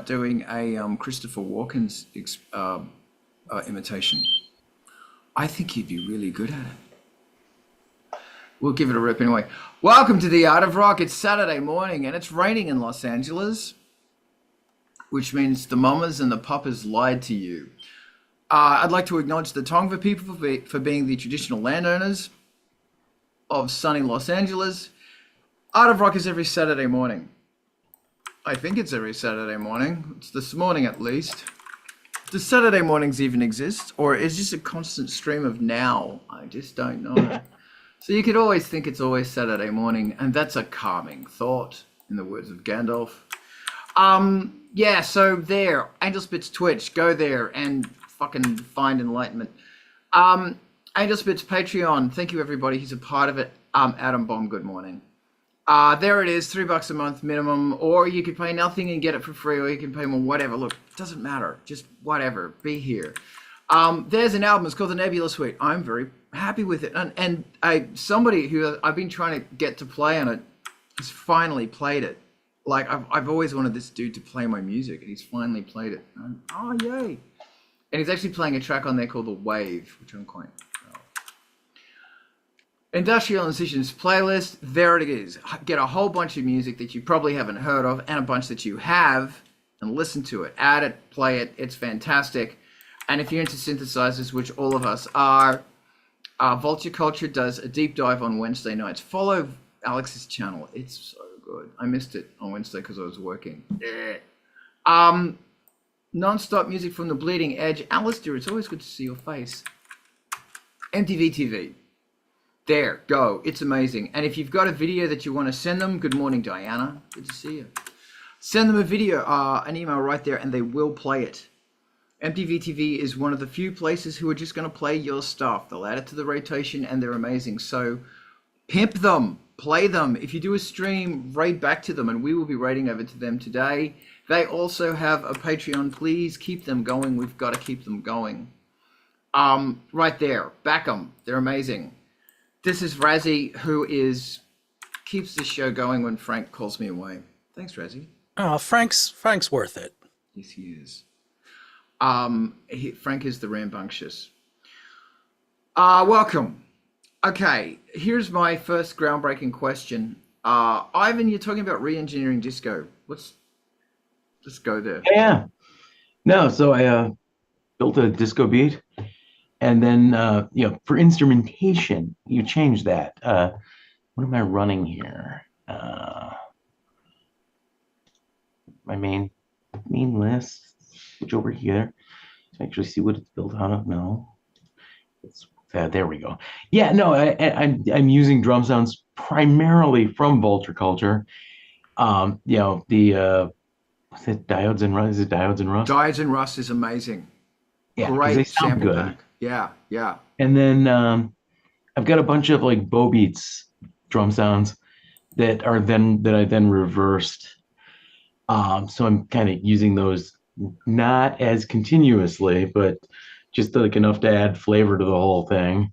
doing a Christopher Walken's imitation. I think he'd be really good at it. We'll give it a rip anyway. Welcome to the Art of Rock. It's Saturday morning and it's raining in Los Angeles, which means the mamas and the papas lied to you. I'd like to acknowledge the Tongva people for being the traditional landowners of sunny Los Angeles. Art of Rock is every Saturday morning. I think it's every Saturday morning. It's this morning at least. Do Saturday mornings even exist? Or is this a constant stream of now? I just don't know. So you could always think it's always Saturday morning, and that's a calming thought, in the words of Gandalf. Yeah, so there, Angelspit's Twitch, go there and fucking find enlightenment. Angelspit's Patreon, thank you everybody who's a part of it. Adam Bomb, good morning. There it is, $3 a month minimum, or you could pay nothing and get it for free, or you can pay more, whatever. Look, it doesn't matter, just whatever, be here. There's an album, it's called the Nebula Suite. I'm very happy with it, and somebody who I've been trying to get to play on it has finally played it. Like, I've always wanted this dude to play my music, and he's finally played it. Oh, yay. And he's actually playing a track on there called The Wave, which I'm quite proud of. Industrial Incisions playlist, there it is. Get a whole bunch of music that you probably haven't heard of and a bunch that you have, and listen to it. Add it, play it, it's fantastic. And if you're into synthesizers, which all of us are, Vulture Culture does a deep dive on Wednesday nights. Follow Alex's channel, it's so good. I missed it on Wednesday because I was working. Non-stop music from the Bleeding Edge. Alistair, it's always good to see your face. MTV TV. There, go. It's amazing. And if you've got a video that you want to send them, good morning, Diana. Good to see you. Send them a video, an email right there, and they will play it. MTV TV is one of the few places who are just going to play your stuff. They'll add it to the rotation, and they're amazing. So pimp them, play them. If you do a stream, raid back to them, and we will be raiding over to them today. They also have a Patreon. Please keep them going. We've got to keep them going. Right there, back them. They're amazing. This is Razi, who keeps this show going when Frank calls me away. Thanks, Razi. Oh, Frank's worth it. Yes, he is. Frank is the rambunctious. Welcome. Okay, here's my first groundbreaking question. Ivan, you're talking about re-engineering disco. Let's go there. Yeah. No, so I built a disco beat, and then for instrumentation, you change that. What am I running here? My main list. Switch over here to actually see what it's built out of. No, there we go. Yeah, no, I'm using drum sounds primarily from Vulture Culture. What's it, Diodes and Rust? Is it Diodes and Rust? Diodes and Rust is amazing. Yeah, great they sound sample good. pack. Yeah. And then I've got a bunch of like Bow Beats drum sounds that I then reversed. So I'm kind of using those not as continuously, but just like enough to add flavor to the whole thing.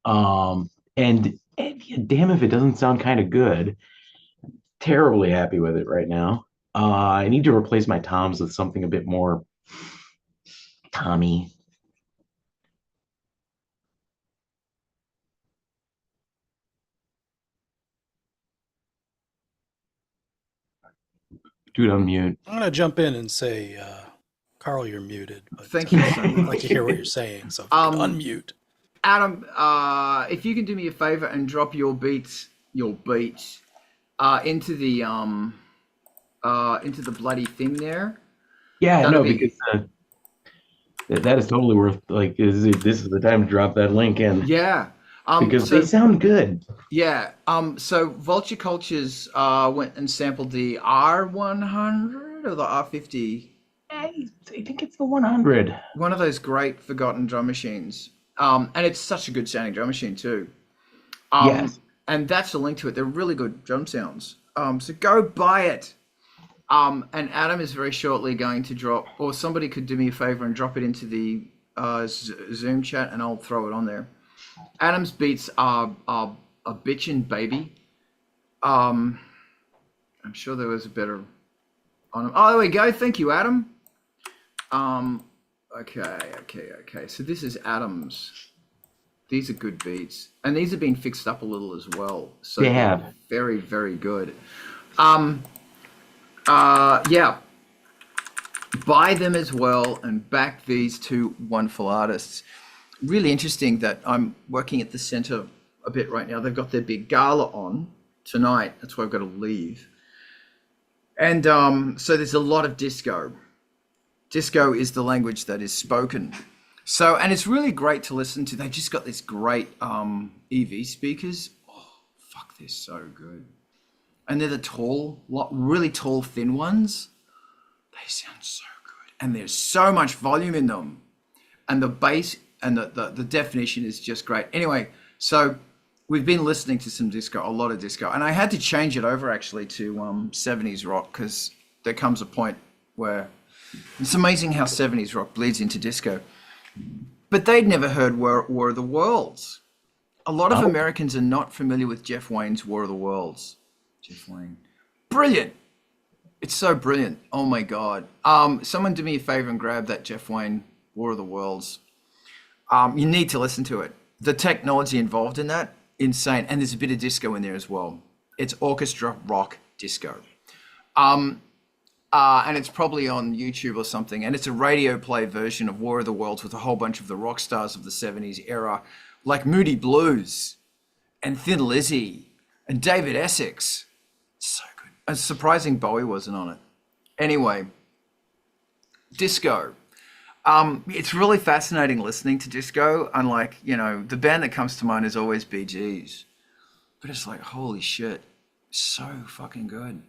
And damn if it doesn't sound kind of good. Terribly happy with it right now. I need to replace my toms with something a bit more Tommy. Dude, I'm mute. I'm gonna jump in and say, Carl, you're muted. But Thank you so I'd much. like to hear what you're saying, so if you can unmute. Adam, if you can do me a favor and drop your beats into the bloody thing there. Yeah, no, because that is totally worth, like, this is the time to drop that link in. Yeah. Because they sound good. Yeah. So Vulture Cultures went and sampled the R100 or the R50. I think it's the 100. One of those great forgotten drum machines. And it's such a good sounding drum machine too. Yes. And that's a link to it. They're really good drum sounds. So go buy it. And Adam is very shortly going to drop, or somebody could do me a favor and drop it into the Zoom chat, and I'll throw it on there. Adam's beats are a bitchin' baby. I'm sure there was a better Oh, there we go. Thank you, Adam. Okay. So this is Adam's. These are good beats, and these have been fixed up a little as well. So They have. very, very good. Yeah. Buy them as well and back these two wonderful artists. Really interesting that I'm working at the center a bit right now. They've got their big gala on tonight. That's why I've got to leave. And so there's a lot of disco. Disco is the language that is spoken. So, and it's really great to listen to. They've just got this great EV speakers. Oh, fuck, they're so good. And they're the tall, really tall, thin ones. They sound so good. And there's so much volume in them. And the bass and the definition is just great. Anyway, so we've been listening to some disco, a lot of disco. And I had to change it over actually to 70s rock because there comes a point where it's amazing how 70s rock bleeds into disco. But they'd never heard War of the Worlds. A lot of Americans are not familiar with Jeff Wayne's War of the Worlds. Jeff Wayne. Brilliant. It's so brilliant. Oh my God. Someone do me a favor and grab that Jeff Wayne War of the Worlds. You need to listen to it. The technology involved in that, insane. And there's a bit of disco in there as well. It's orchestra rock disco. And it's probably on YouTube or something. And it's a radio play version of War of the Worlds with a whole bunch of the rock stars of the 70s era, like Moody Blues and Thin Lizzy and David Essex. So good. It's surprising Bowie wasn't on it. Anyway, disco. It's really fascinating listening to disco. Unlike, the band that comes to mind is always Bee Gees. But it's like, holy shit, so fucking good.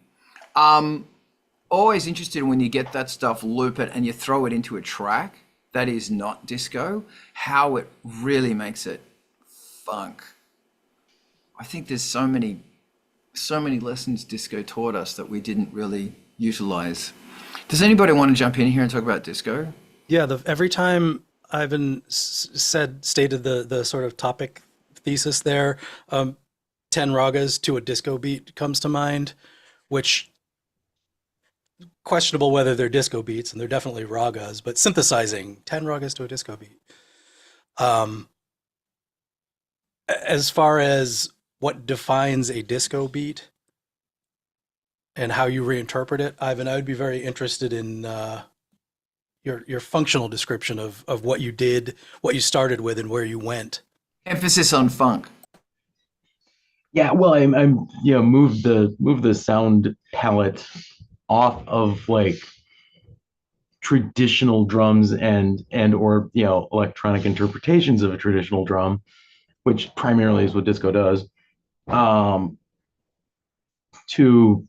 Always interested when you get that stuff, loop it, and you throw it into a track that is not disco, how it really makes it funk. I think there's so many lessons disco taught us that we didn't really utilize. Does anybody want to jump in here and talk about disco? Yeah, every time Ivan stated the sort of topic thesis there, 10 ragas to a disco beat comes to mind, which questionable whether they're disco beats, and they're definitely ragas, but synthesizing 10 ragas to a disco beat. As far as what defines a disco beat and how you reinterpret it, Ivan, I would be very interested in your functional description of what you did, what you started with, and where you went. Emphasis on funk. Yeah, well, I'm move the sound palette off of like traditional drums and or electronic interpretations of a traditional drum, which primarily is what disco does, to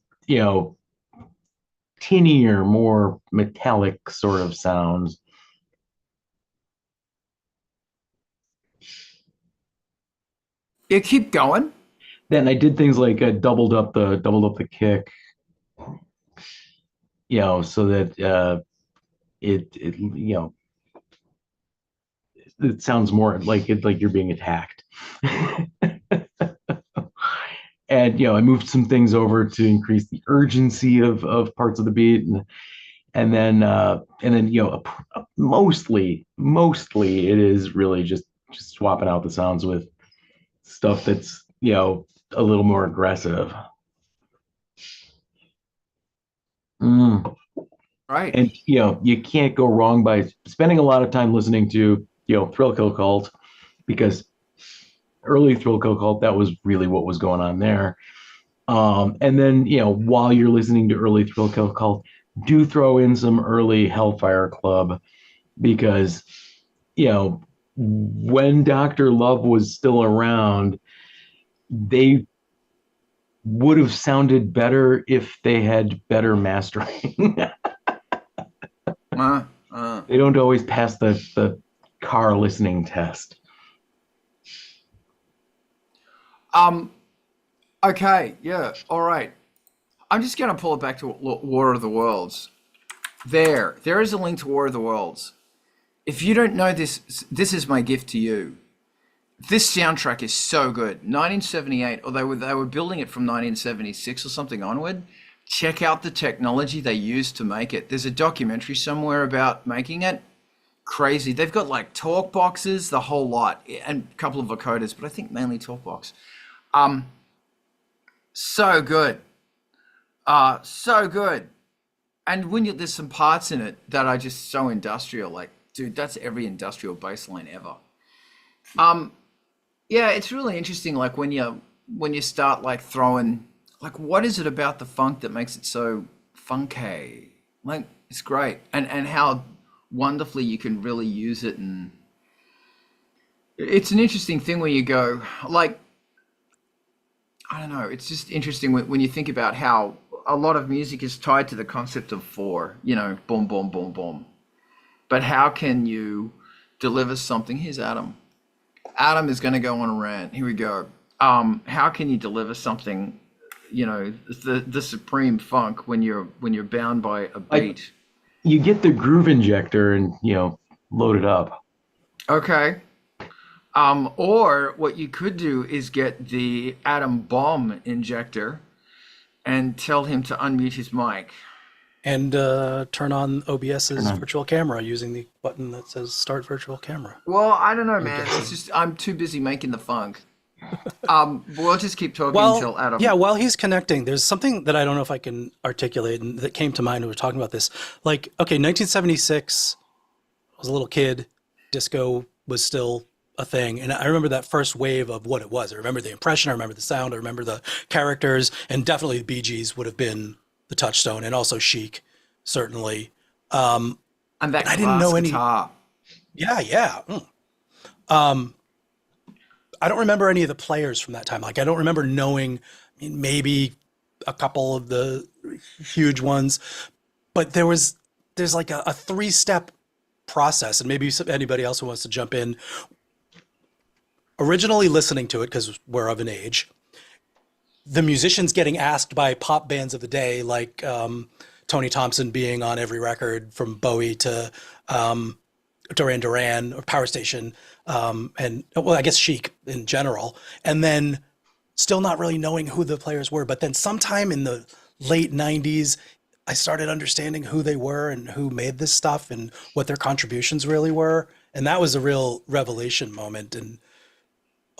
tinier, more metallic sort of sounds. Yeah, keep going. Then I did things like I doubled up the kick, so that it sounds more like you're being attacked. And I moved some things over to increase the urgency of parts of the beat, and then mostly it is really just swapping out the sounds with stuff that's a little more aggressive. Right. And you can't go wrong by spending a lot of time listening to Thrill Kill Cult, because early Thrill Kill Cult, that was really what was going on there. And then while you're listening to early Thrill Kill Cult, do throw in some early Hellfire Club, because when Dr. Love was still around, they would have sounded better if they had better mastering. They don't always pass the car listening test. Okay, yeah, all right. I'm just going to pull it back to War of the Worlds. There is a link to War of the Worlds. If you don't know this, this is my gift to you. This soundtrack is so good. 1978, or they were building it from 1976 or something onward. check out the technology they used to make it. There's a documentary somewhere about making it. Crazy. They've got like talk boxes, the whole lot, and a couple of vocoders, but I think mainly talk box. So good. So good. And when there's some parts in it that are just so industrial, like, dude, that's every industrial bass line ever. Yeah, it's really interesting. Like when you start like throwing, like, what is it about the funk that makes it so funky? Like, it's great, and how wonderfully you can really use it. And it's an interesting thing when you go, like, I don't know, it's just interesting when you think about how a lot of music is tied to the concept of four, you know, boom, boom, boom, boom. But how can you deliver something? Here's Adam. Adam is going to go on a rant. Here we go. How can you deliver something, you know, the supreme funk when you're bound by a beat? You get the groove injector and, you know, load it up. Okay. Or what you could do is get the Atom Bomb injector and tell him to unmute his mic. And turn on OBS's virtual camera using the button that says Start Virtual Camera. Well, I don't know, man. It's just I'm too busy making the funk. We'll just keep talking until Adam. Yeah, while he's connecting, there's something that I don't know if I can articulate and that came to mind when we were talking about this. Like, okay, 1976, I was a little kid. Disco was still a thing. And I remember that first wave of what it was. I remember the impression, I remember the sound, I remember the characters, and definitely the Bee Gees would have been the touchstone, and also Chic, certainly. And that I didn't know guitar. Yeah. I don't remember any of the players from that time. Like, I don't remember knowing, I mean, maybe a couple of the huge ones, but there's like a three-step process, and maybe anybody else who wants to jump in. Originally listening to it, because we're of an age, the musicians getting asked by pop bands of the day, like Tony Thompson being on every record from Bowie to Duran Duran or Power Station, and, well, I guess Chic in general, and then still not really knowing who the players were. But then sometime in the late 90s, I started understanding who they were and who made this stuff and what their contributions really were. And that was a real revelation moment, and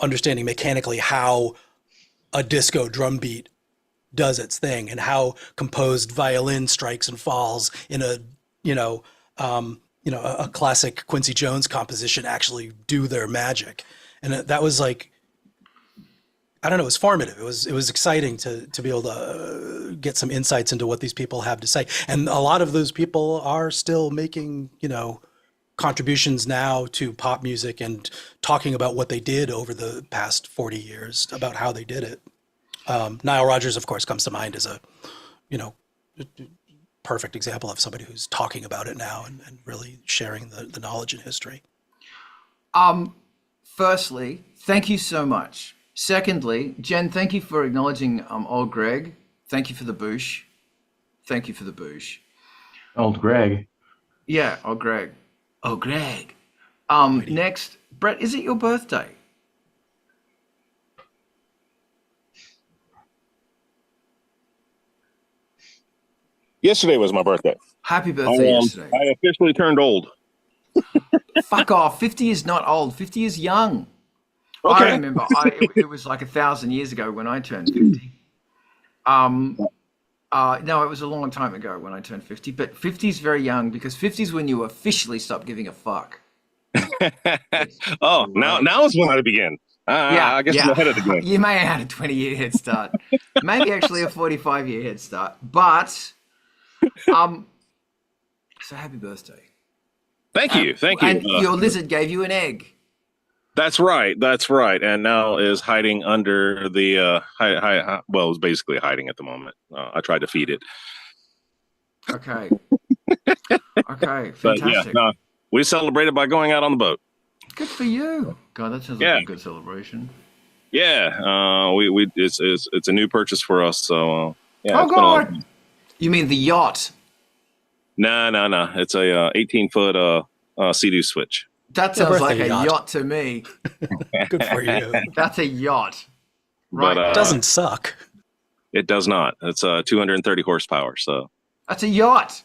understanding mechanically how a disco drum beat does its thing, and how composed violin strikes and falls in a classic Quincy Jones composition actually do their magic. And that was like, I don't know, it was formative. It was exciting to be able to get some insights into what these people have to say. And a lot of those people are still making, contributions now to pop music and talking about what they did over the past 40 years, about how they did it. Nile Rodgers, of course, comes to mind as a, perfect example of somebody who's talking about it now and really sharing the knowledge and history. Firstly, thank you so much. Secondly, Jen, thank you for acknowledging old Greg. Thank you for the boosh. Thank you for the boosh. Old Greg. Yeah, old Greg. Oh, Greg. Next, Brett, is it your birthday? Yesterday was my birthday. Happy birthday yesterday. I officially turned old. Fuck off. 50 is not old. 50 is young. Okay. I remember it was like 1,000 years ago when I turned 50. No, it was a long time ago when I turned 50, but 50 is very young, because 50 is when you officially stop giving a fuck. Oh, now is when I begin. I guess I'm ahead of the game. You may have had a 20-year head start. Maybe actually a 45-year head start. But, so happy birthday. Thank you. And your lizard gave you an egg. That's right. And now is hiding under the, well, it's basically hiding at the moment. I tried to feed it. Okay. Okay, But fantastic. yeah, no, we celebrated by going out on the boat. Good for you. God, that sounds like a good celebration. Yeah, it's a new purchase for us. So yeah. Oh God! You mean the yacht? No. It's a 18-foot Sea-Doo switch. That sounds like a yacht to me. Good for you. That's a yacht. Right. But, it doesn't suck. It does not. It's 230 horsepower, so That's a yacht.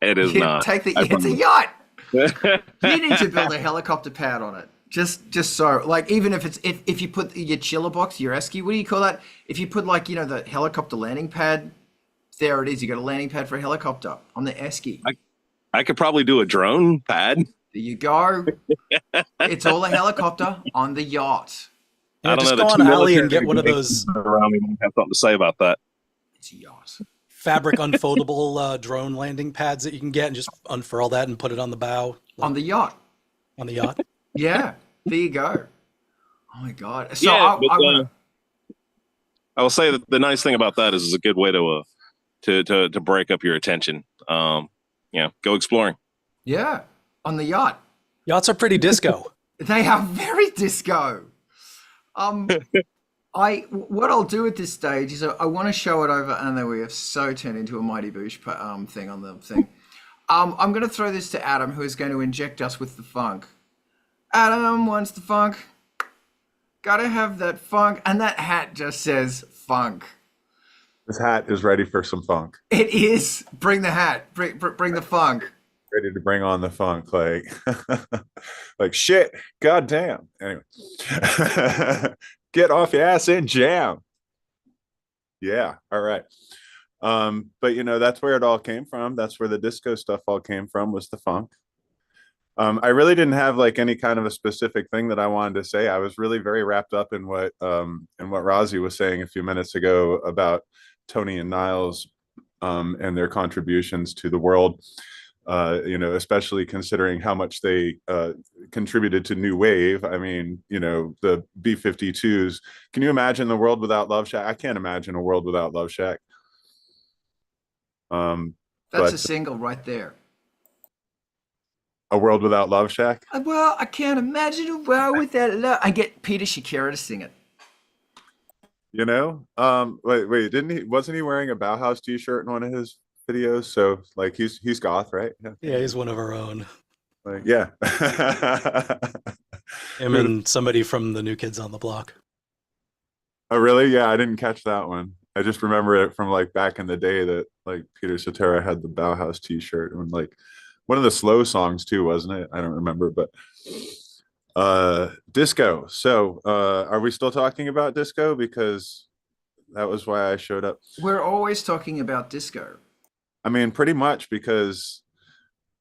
it is not. It's a yacht. You need to build a helicopter pad on it. Just so, like, even if it's if you put your chiller box, your esky, what do you call that? If you put, like, the helicopter landing pad, there it is. You got a landing pad for a helicopter on the esky. I could probably do a drone pad. There you go. It's all a helicopter on the yacht. Yeah, I don't just know. go on Ali and get one of those around me might have something to say about that. It's a yacht. fabric unfoldable drone landing pads that you can get, and just unfurl that and put it on the bow. On the yacht. On the yacht. Yeah, there you go. Oh my God. So Yeah, I will say that the nice thing about that is it's a good way to break up your attention. Go exploring. yeah, on the yacht. Yachts are pretty disco. They are very disco. What I'll do at this stage is I want to show it over, and then we have so turned into a Mighty Boosh thing on the thing. I'm going to throw this to Adam, who is going to inject us with the funk. Adam wants the funk. Gotta have that funk, and that hat just says funk. This hat is ready for some funk. It is. Bring the hat. Bring the funk. Ready to bring on the funk, like, like shit. Goddamn. Anyway, get off your ass and jam. Yeah. All right. But that's where it all came from. That's where the disco stuff all came from, was the funk. I really didn't have like any kind of a specific thing that I wanted to say. I was really very wrapped up in what Razi was saying a few minutes ago about Tony and Niles and their contributions to the world. Especially considering how much they contributed to new wave. I mean, the B-52s. Can you imagine the world without Love Shack? I can't imagine a world without Love Shack. That's a single right there. A world without Love Shack? Well, I can't imagine a world without love. I get Peter Shakira to sing it. Wait, wasn't he wearing a Bauhaus t-shirt in one of his videos? So like he's goth, right? Yeah, he's one of our own. Like, yeah. Him and somebody from the New Kids on the Block. Oh really? Yeah, I didn't catch that one. I just remember it from like back in the day that like Peter Cetera had the Bauhaus t-shirt, and like one of the slow songs too, wasn't it? I don't remember, but disco. So are we still talking about disco? Because that was why I showed up. We're always talking about disco. I mean, pretty much, because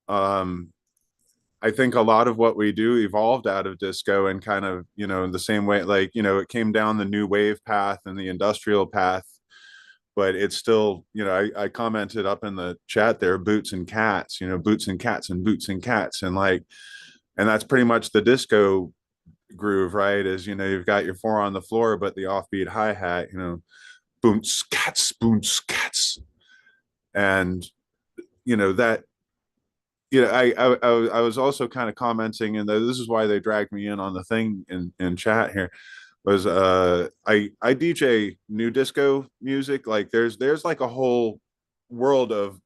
I think a lot of what we do evolved out of disco, and kind of, in the same way, like, it came down the new wave path and the industrial path, but it's still, I commented up in the chat there, boots and cats, boots and cats and boots and cats. And like, and that's pretty much the disco groove, right? Is, you've got your four on the floor, but the offbeat hi-hat, boons, cats. And, that, I was also kind of commenting, and this is why they dragged me in on the thing in chat here, was I DJ new disco music. Like there's like a whole world of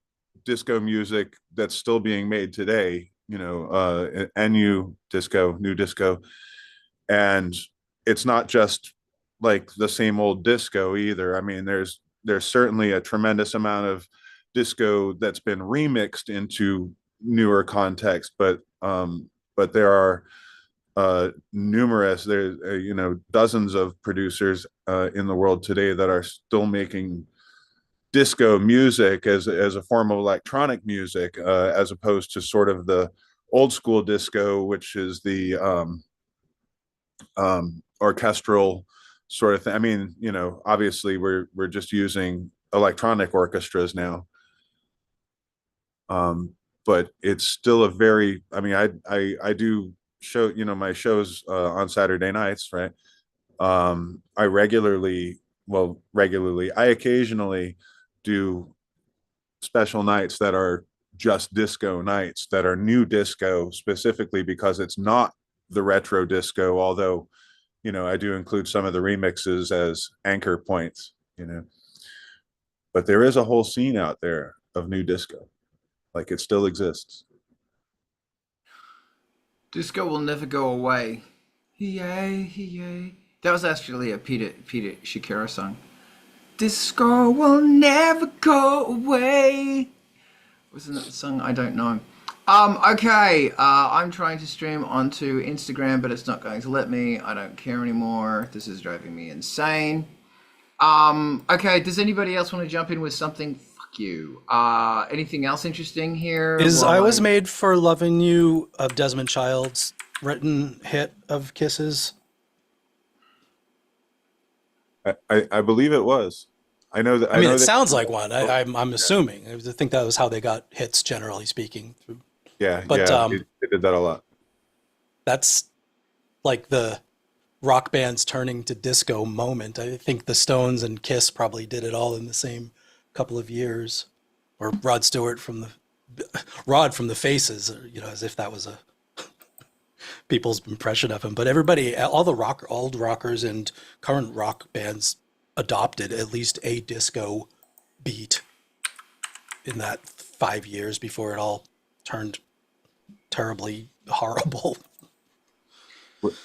disco music that's still being made today, NU disco, new disco. And it's not just like the same old disco either. I mean, there's certainly a tremendous amount of disco that's been remixed into newer context, but there are numerous, there's dozens of producers in the world today that are still making disco music as a form of electronic music, as opposed to sort of the old school disco, which is the orchestral sort of thing. I mean, obviously we're just using electronic orchestras now, but it's still a very, I mean, I do show, my shows on Saturday nights, right? I occasionally do special nights that are just disco nights, that are new disco, specifically because it's not the retro disco, although, I do include some of the remixes as anchor points, but there is a whole scene out there of new disco. Like it still exists. Disco will never go away. Yay, yay. That was actually a Peter Shakira song. Disco will never go away. Wasn't that the song? I don't know. Okay, I'm trying to stream onto Instagram, but it's not going to let me. I don't care anymore. This is driving me insane. Okay, does anybody else want to jump in with something? Fuck you. Anything else interesting here? Is while I Was Made for Loving You of Desmond Child's written hit of Kisses? I believe it was. I know that. I mean, know it that, sounds like one. I'm assuming. I think that was how they got hits, generally speaking. Yeah, But yeah, they did that a lot. that's like the rock bands turning to disco moment. I think the Stones and Kiss probably did it all in the same couple of years, or Rod Stewart from the Faces, or, as if that was a people's impression of him. But everybody, all the old rockers and current rock bands adopted at least a disco beat in that 5 years before it all turned terribly horrible.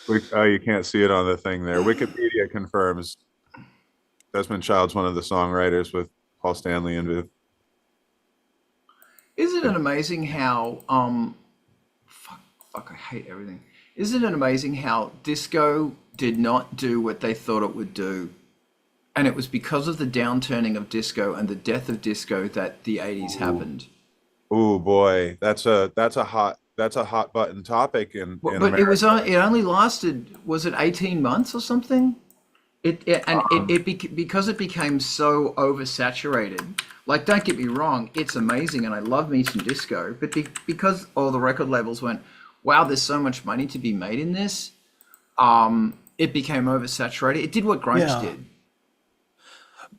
You can't see it on the thing there. Wikipedia confirms Desmond Child's one of the songwriters with Paul Stanley and Booth. Isn't it amazing how fuck, I hate everything. Isn't it amazing how disco did not do what they thought it would do? And it was because of the downturning of disco and the death of disco that the 80s happened. Oh boy, that's a hot button topic in But America. it only lasted, was it 18 months or something? Because it became so oversaturated. Like, don't get me wrong, it's amazing and I love me some disco, but because all the record labels went, wow, there's so much money to be made in this, it became oversaturated. It did what grunge did.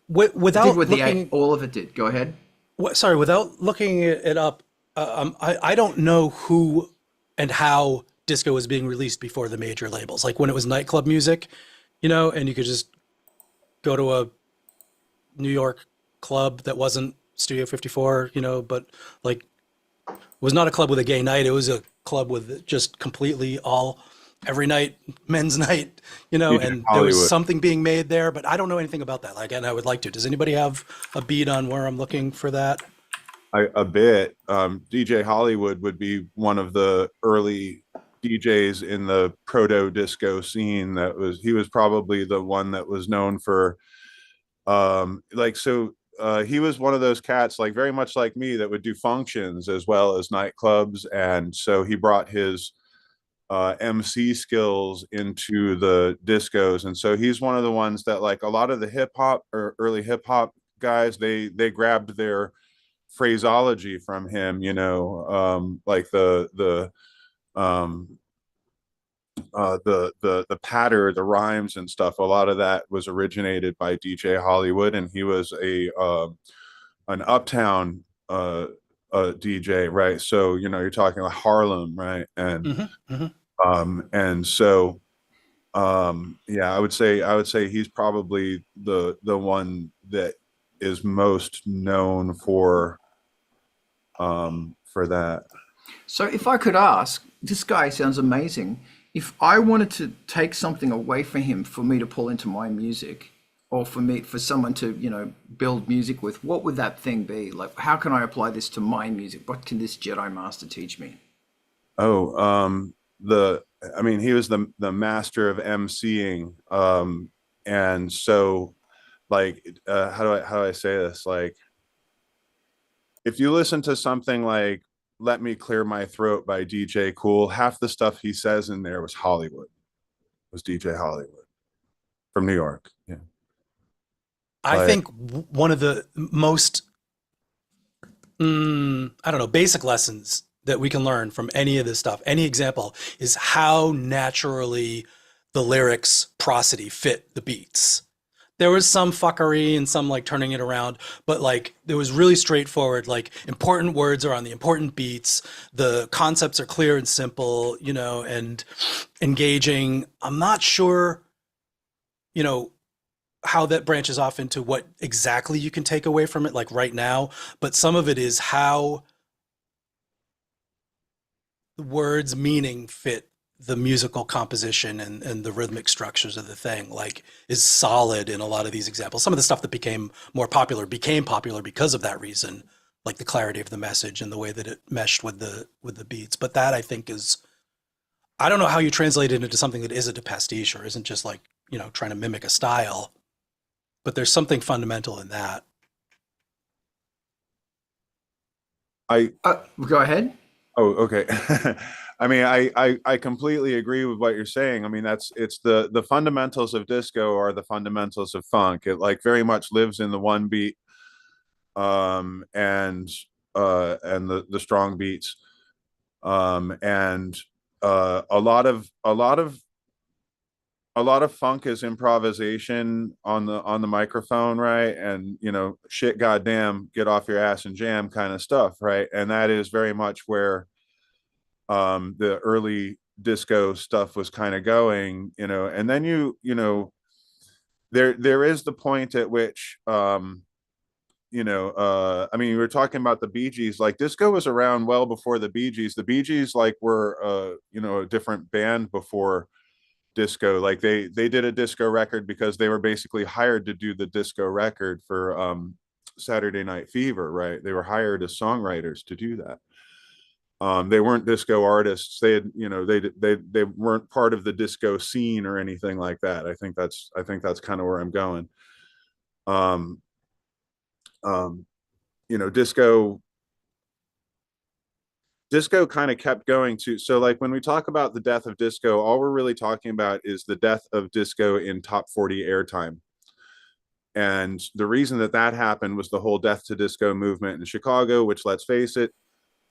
Without all of it did. Go ahead. Sorry, without looking it up, I don't know who and how disco was being released before the major labels. Like when it was nightclub music, and you could just go to a New York club that wasn't Studio 54, but like was not a club with a gay night. It was a club with just completely every night, men's night, and there was something being made there, but I don't know anything about that. Like, and I would like to. Does anybody have a beat on where I'm looking for that? A bit. DJ Hollywood would be one of the early DJs in the proto disco scene. He was probably the one that was known for, he was one of those cats, like very much like me, that would do functions as well as nightclubs. And so he brought his MC skills into the discos. And so he's one of the ones that, like a lot of the hip hop or early hip hop guys, they grabbed their phraseology from him, like the patter, the rhymes and stuff. A lot of that was originated by DJ Hollywood, and he was an uptown DJ, right? So you're talking like Harlem, right? And and so I would say he's probably the one that is most known for that. So if I could ask, this guy sounds amazing. If I wanted to take something away from him for me to pull into my music, or for someone to, build music with, what would that thing be? Like, how can I apply this to my music? What can this Jedi Master teach me? He was the master of emceeing. And so, like, how do I say this? Like, if you listen to something like "Let Me Clear My Throat" by DJ Kool, half the stuff he says in there was DJ Hollywood from New York. Yeah. I think one of the most, basic lessons that we can learn from any of this stuff, any example, is how naturally the lyrics prosody fit the beats. There was some fuckery and some like turning it around, but like it was really straightforward. Like important words are on the important beats. The concepts are clear and simple, and engaging. I'm not sure, how that branches off into what exactly you can take away from it, like right now, but some of it is how the words meaning fit the musical composition and the rhythmic structures of the thing, like, is solid in a lot of these examples. Some of the stuff that became popular because of that reason, like the clarity of the message and the way that it meshed with the beats. But that, I think, is, I don't know how you translate it into something that isn't a pastiche or isn't just like, you know, trying to mimic a style, but there's something fundamental in that. Go ahead. Oh, okay. I mean, I completely agree with what you're saying. I mean, it's the fundamentals of disco are the fundamentals of funk. It like very much lives in the one beat, and the strong beats, and a lot of funk is improvisation on the microphone, right? And, you know, shit, goddamn, get off your ass and jam kind of stuff, right? And that is very much where the early disco stuff was kind of going, you know. And then you know, there is the point at which you know, I mean, we were talking about the Bee Gees. Like, disco was around well before the Bee Gees. The Bee Gees like were you know, a different band before disco. Like they did a disco record because they were basically hired to do the disco record for Saturday Night Fever, right? They were hired as songwriters to do that. They weren't disco artists. They had, you know, they weren't part of the disco scene or anything like that. I think that's kind of where I'm going. You know, disco kind of kept going to, so like when we talk about the death of disco, all we're really talking about is the death of disco in top 40 airtime. And the reason that happened was the whole death to disco movement in Chicago, which, let's face it,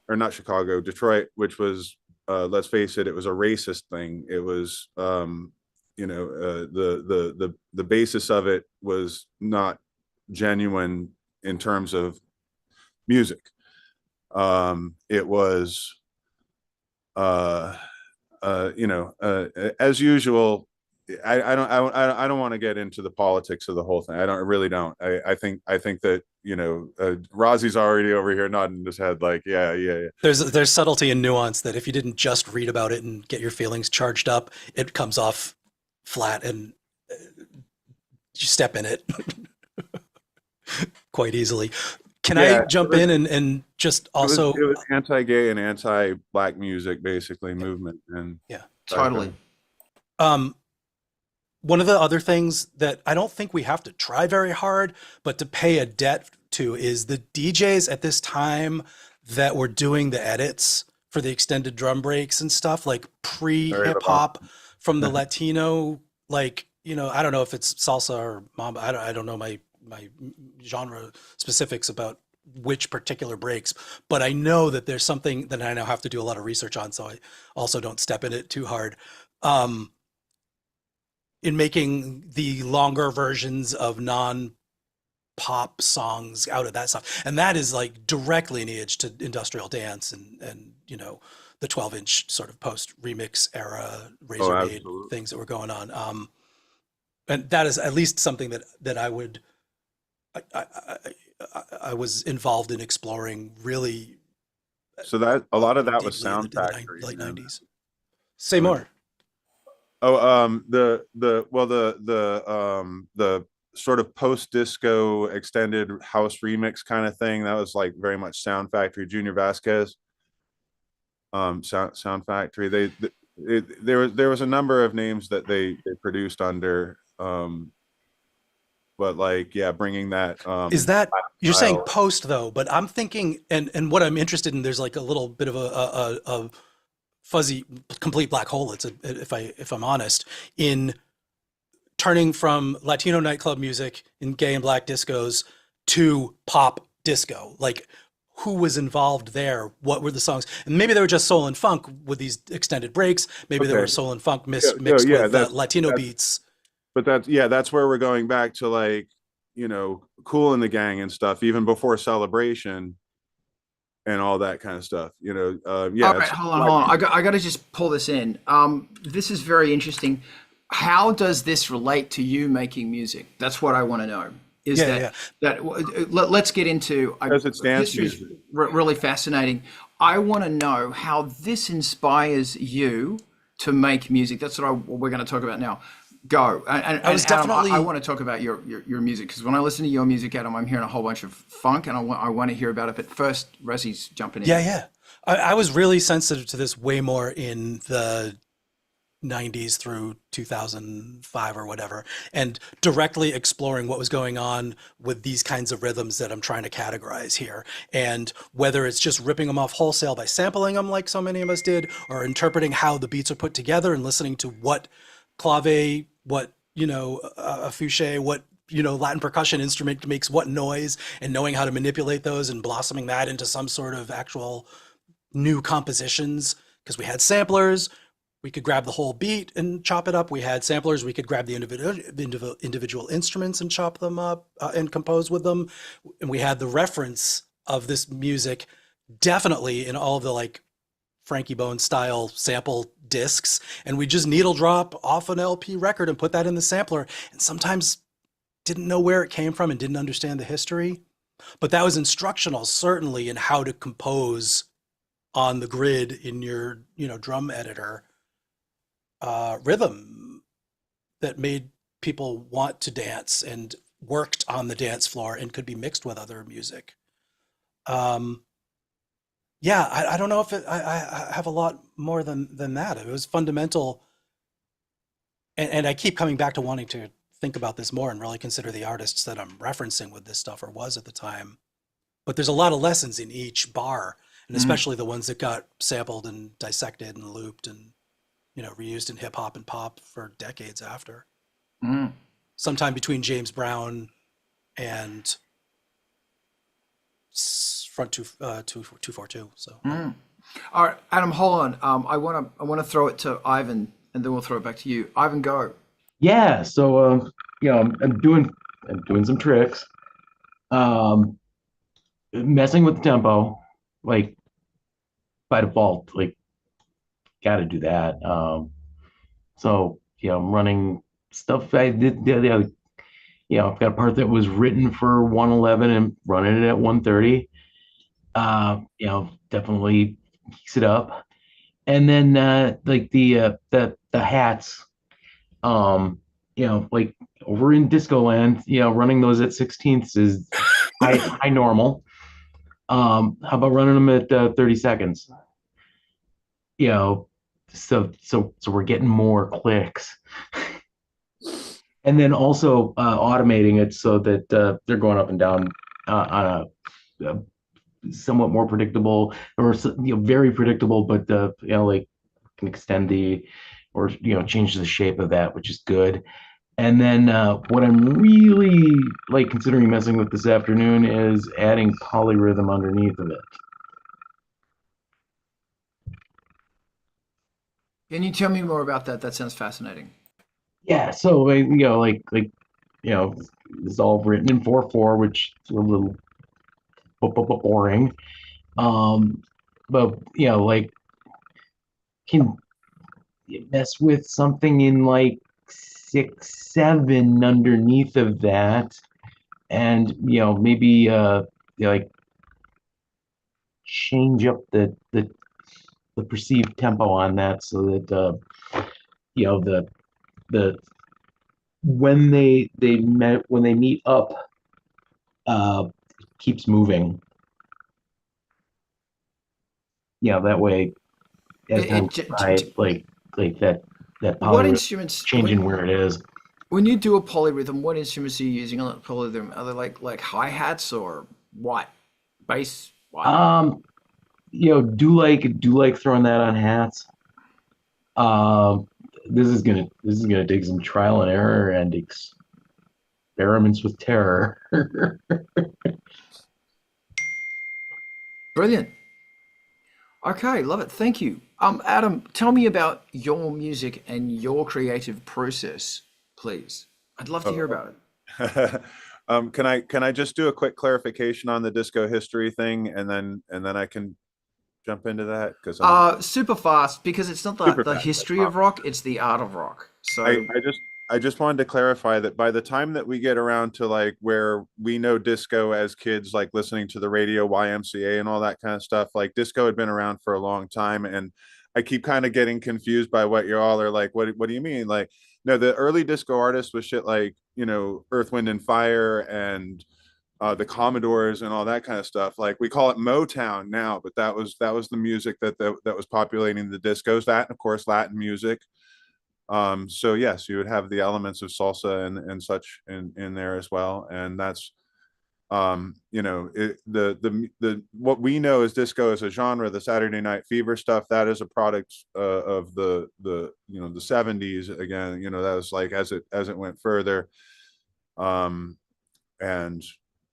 or not Chicago, Detroit, which was, let's face it, it was a racist thing. It was, you know, the basis of it was not genuine in terms of music. It was, you know, as usual. I don't want to get into the politics of the whole thing. I really don't. I think that, you know, Razi's already over here nodding his head like, yeah. There's subtlety and nuance that if you didn't just read about it and get your feelings charged up, it comes off flat and you step in it quite easily. Can I jump in and just also... It was anti-gay and anti-black music, basically, movement. And yeah, totally. One of the other things that I don't think we have to try very hard, but to pay a debt to, is the DJs at this time that were doing the edits for the extended drum breaks and stuff, like pre-hip hop from the Latino, like, you know, I don't know if it's salsa or mambo. I don't know my genre specifics about which particular breaks, but I know that there's something that I now have to do a lot of research on, so I also don't step in it too hard. In making the longer versions of non-pop songs out of that stuff. And that is like direct lineage to industrial dance and you know, the 12-inch sort of post-remix era razor-made things that were going on. And that is at least something that I would... I was involved in exploring really. So that a lot of that was Sound Factory, late 90s. Say more. Oh, the sort of post-disco extended house remix kind of thing, that was like very much Sound Factory. Junior Vasquez, Sound Factory. There was a number of names that they produced under. But like, yeah, bringing that. Is that, you're saying post though, but I'm thinking, and what I'm interested in, there's like a little bit of a fuzzy, complete black hole. If I'm honest, in turning from Latino nightclub music in gay and black discos to pop disco. Like, who was involved there? What were the songs? And maybe they were just soul and funk with these extended breaks. Maybe they were soul and funk mixed with Latino beats. But that's where we're going back to, like, you know, Kool and the Gang and stuff, even before Celebration and all that kind of stuff, you know. All right, hold on. I got to just pull this in. This is very interesting. How does this relate to you making music? That's what I want to know. Let's get into. As it stands, this is really fascinating. I want to know how this inspires you to make music? That's what we're going to talk about now. Go. And I was Adam, definitely- I want to talk about your music, because when I listen to your music, Adam, I'm hearing a whole bunch of funk, and I want to hear about it. But first, Razi's jumping in. Yeah. I was really sensitive to this way more in the 90s through 2005 or whatever, and directly exploring what was going on with these kinds of rhythms that I'm trying to categorize here. And whether it's just ripping them off wholesale by sampling them like so many of us did, or interpreting how the beats are put together and listening to what clave, what, a fouché, what, Latin percussion instrument makes what noise, and knowing how to manipulate those and blossoming that into some sort of actual new compositions. Because we had samplers, we could grab the whole beat and chop it up. We had samplers, we could grab the individual instruments and chop them up and compose with them. And we had the reference of this music definitely in all of the like Frankie Bones style sample discs. And we just needle drop off an LP record and put that in the sampler. And sometimes didn't know where it came from and didn't understand the history. But that was instructional, certainly, in how to compose on the grid in your, drum editor. Rhythm that made people want to dance and worked on the dance floor and could be mixed with other music. I don't know if I have a lot more than that. It was fundamental. And I keep coming back to wanting to think about this more and really consider the artists that I'm referencing with this stuff, or was at the time. But there's a lot of lessons in each bar, and especially the ones that got sampled and dissected and looped and reused in hip hop and pop for decades after. Sometime between James Brown and Front 242. So. All right, Adam, hold on. I want to throw it to Ivan, and then we'll throw it back to you. Ivan, go. Yeah, so I'm doing some tricks, messing with the tempo, like by default, like got to do that. So I'm running stuff I did. I've got a part that was written for 111 and running it at 130. Definitely keeps it up, and then like the hats. Like over in disco land, running those at 16ths is high normal. How about running them at 30 seconds? So we're getting more clicks. And then also automating it so that they're going up and down on a somewhat more predictable, or very predictable, but like can extend or change the shape of that, which is good. And then what I'm really like considering messing with this afternoon is adding polyrhythm underneath of it. Can you tell me more about that? That sounds fascinating. Yeah, so it's all written in 4/4, which is a little boring. But like can mess with something in like 6/7 underneath of that, and maybe like change up the perceived tempo on that, so that the when they meet up keeps moving. That way as time goes by, like that What polyrhythm instruments changing where it is. when you do a polyrhythm? What instruments are you using on that polyrhythm? Are they like hi-hats or what? Bass? What? Do like throwing that on hats. This is gonna take some trial and error and experiments with terror. Brilliant. Okay, love it. Thank you. Adam, tell me about your music and your creative process, please. I'd love to hear about it. Can I just do a quick clarification on the disco history thing, and then I can jump into that? Because Super fast, because it's not the history of rock, it's the art of rock. So I just wanted to clarify that by the time that we get around to like where we know disco as kids, like listening to the radio, YMCA and all that kind of stuff, like disco had been around for a long time. And I keep kind of getting confused by what you all are like. What do you mean? Like, no, the early disco artists was shit like, you know, Earth, Wind and Fire and the Commodores and all that kind of stuff. Like we call it Motown now, but that was the music that was populating the discos. That and of course Latin music. So yes, you would have the elements of salsa and such in there as well, and that's you know, the what we know as disco as a genre, the Saturday Night Fever stuff, that is a product of the you know, the 70s. Again, you know, that was like as it went further, and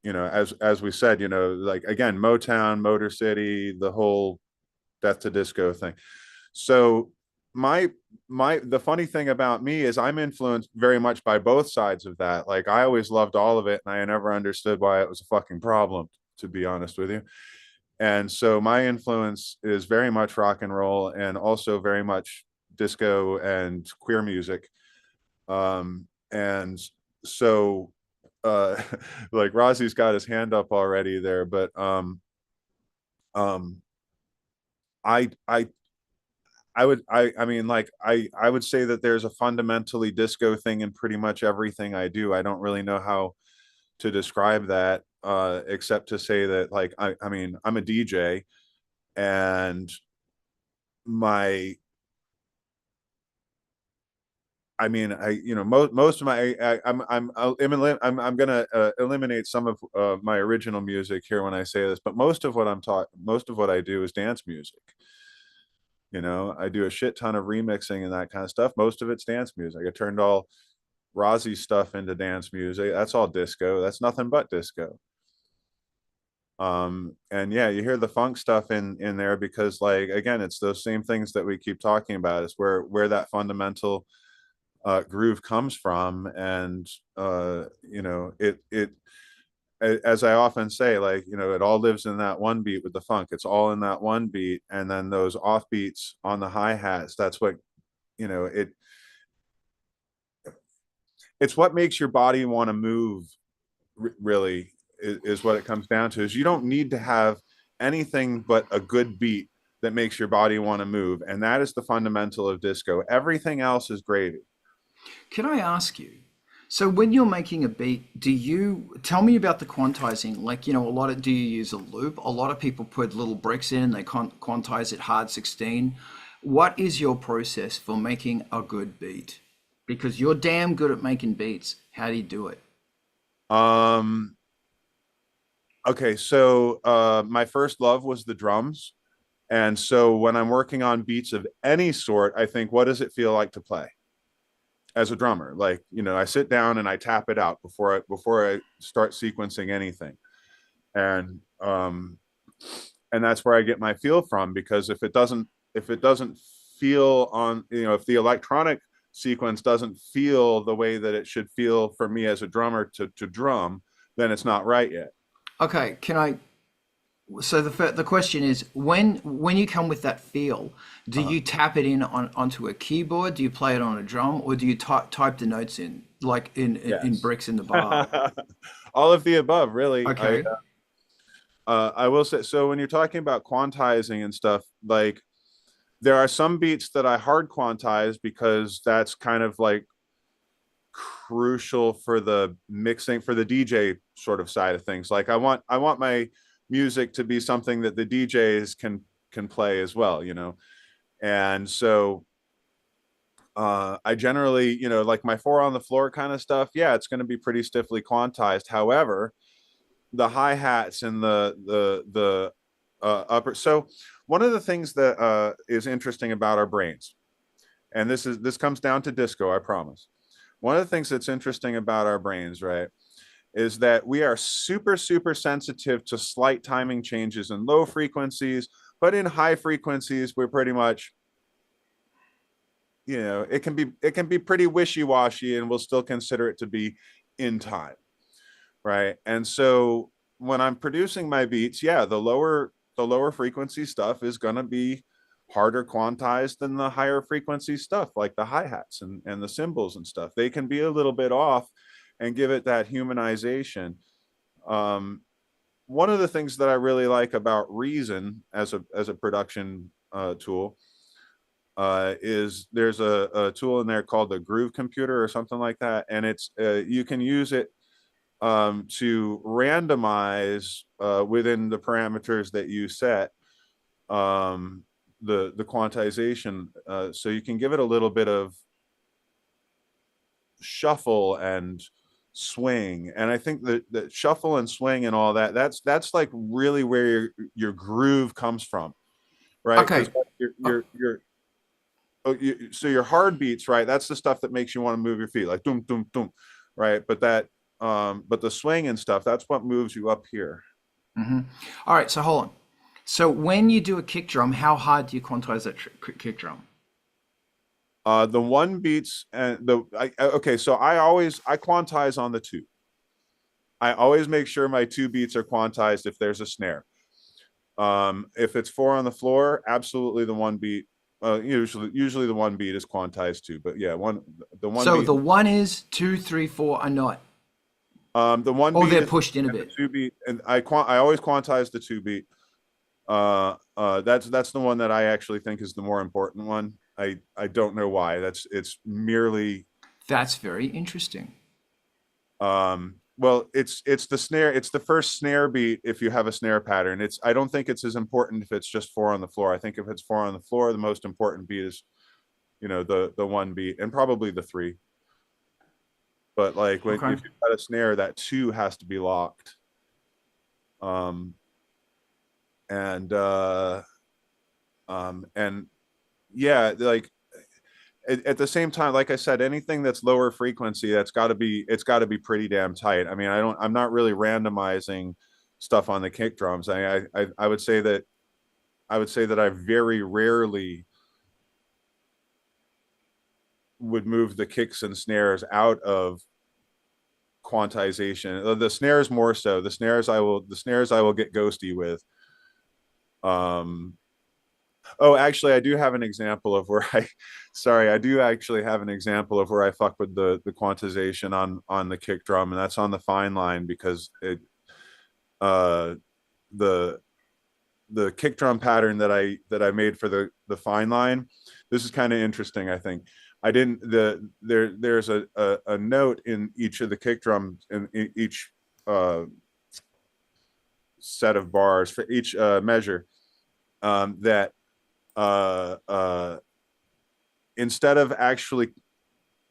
you know, as we said, you know, like again, Motown, Motor City, the whole death to disco thing. So my the funny thing about me is I'm influenced very much by both sides of that. Like I always loved all of it, and I never understood why it was a fucking problem, to be honest with you. And so my influence is very much rock and roll, and also very much disco and queer music. And so like Razi's got his hand up already there, but um I I mean, like I would say that there's a fundamentally disco thing in pretty much everything I do. I don't really know how to describe that, except to say that like I mean, I'm a DJ, and my I mean, I you know, most of my I'm gonna eliminate some of my original music here when I say this, but most of what most of what I do is dance music. You know, I do a shit ton of remixing and that kind of stuff. Most of it's dance music. I turned all Rozzy stuff into dance music. That's all disco. That's nothing but disco. And yeah, you hear the funk stuff in there because, like, again, it's those same things that we keep talking about. It's where that fundamental groove comes from, and you know, as I often say, like, you know, it all lives in that one beat with the funk. It's all in that one beat, and then those off beats on the hi hats. That's what, you know, it's what makes your body want to move. Really, is what it comes down to. Is you don't need to have anything but a good beat that makes your body want to move, and that is the fundamental of disco. Everything else is gravy. Can I ask you? So when you're making a beat, do you tell me about the quantizing? Like, you know, a lot of do you use a loop? A lot of people put little bricks in, they quantize it hard 16. What is your process for making a good beat? Because you're damn good at making beats. How do you do it? Um, okay, so my first love was the drums. And so when I'm working on beats of any sort, I think, what does it feel like to play as a drummer? Like, you know, I sit down and I tap it out before I start sequencing anything. And that's where I get my feel from, because if it doesn't feel on, you know, if the electronic sequence doesn't feel the way that it should feel for me as a drummer to drum, then it's not right yet. Okay, can I? So the question is, when you come with that feel, do Uh-huh. you tap it in onto a keyboard? Do you play it on a drum, or do you type the notes in like in Yes. bricks in the bar? All of the above, really. Okay. I will say, so when you're talking about quantizing and stuff, like there are some beats that I hard quantize because that's kind of like crucial for the mixing, for the DJ sort of side of things. Like I want my music to be something that the DJs can play as well, you know. And so I generally, you know, like my four on the floor kind of stuff, yeah, it's going to be pretty stiffly quantized. However, the hi-hats and the upper, so one of the things that is interesting about our brains, and this comes down to disco, I promise. One of the things that's interesting about our brains, right, is that we are super sensitive to slight timing changes in low frequencies, but in high frequencies we're pretty much, you know, it can be pretty wishy-washy, and we'll still consider it to be in time, right? And so when I'm producing my beats, yeah, the lower frequency stuff is going to be harder quantized than the higher frequency stuff, like the hi-hats and the cymbals and stuff. They can be a little bit off and give it that humanization. One of the things that I really like about Reason as a production tool, is there's a tool in there called the Groove Computer or something like that, and it's you can use it to randomize within the parameters that you set the quantization, so you can give it a little bit of shuffle and swing. And I think that the shuffle and swing and all that, that's like really where your groove comes from, right? Okay. So your hard beats, right? That's the stuff that makes you want to move your feet, like doom, doom, doom, right? But the swing and stuff, that's what moves you up here. All right, so hold on. So when you do a kick drum, how hard do you quantize that kick drum? The one beats and okay, so I quantize on the two. I always make sure my two beats are quantized if there's a snare. If it's 4 on the floor, absolutely the one beat. Usually the one beat is quantized too, but yeah, the one. So beat, the 1 is 2, 3, 4 are not. The one. Or beat they're is, pushed in a and bit. The 2 beat, and I always quantize the 2 beat. That's the one that I actually think is the more important one. I don't know why. It's merely. That's very interesting. Well, it's the snare. It's the first snare beat if you have a snare pattern. I don't think it's as important if it's just 4 on the floor. I think if it's 4 on the floor, the most important beat is, the one beat, and probably the 3. But like if you've got a snare, that 2 has to be locked. And yeah, like at the same time, like I said, anything that's lower frequency, it's got to be pretty damn tight. I mean, I'm not really randomizing stuff on the kick drums. I would say that I very rarely would move the kicks and snares out of quantization. The snares more so. The snares I will get ghosty with. Oh, actually, I do have an example of where I do actually have an example of where I fuck with the quantization on the kick drum, and that's on the fine line, because the kick drum pattern that I made for the fine line. This is kind of interesting, I think. I didn't there's a note in each of the kick drums, in each set of bars for each measure, that instead of actually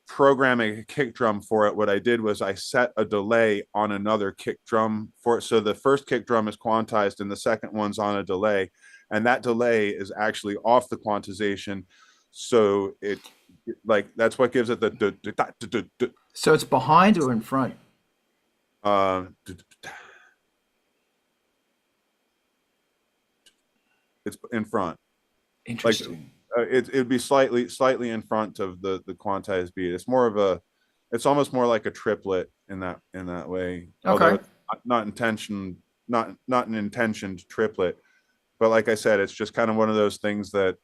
programming a kick drum for it, what I did was I set a delay on another kick drum for it. So the first kick drum is quantized and the second one's on a delay, and that delay is actually off the quantization. So it, like, that's what gives it the. So it's behind or in front? It's in front. Interesting. Like, it'd be slightly in front of the quantized beat. It's almost more like a triplet in that way. Okay. Although not an intentioned triplet, but like I said, it's just kind of one of those things that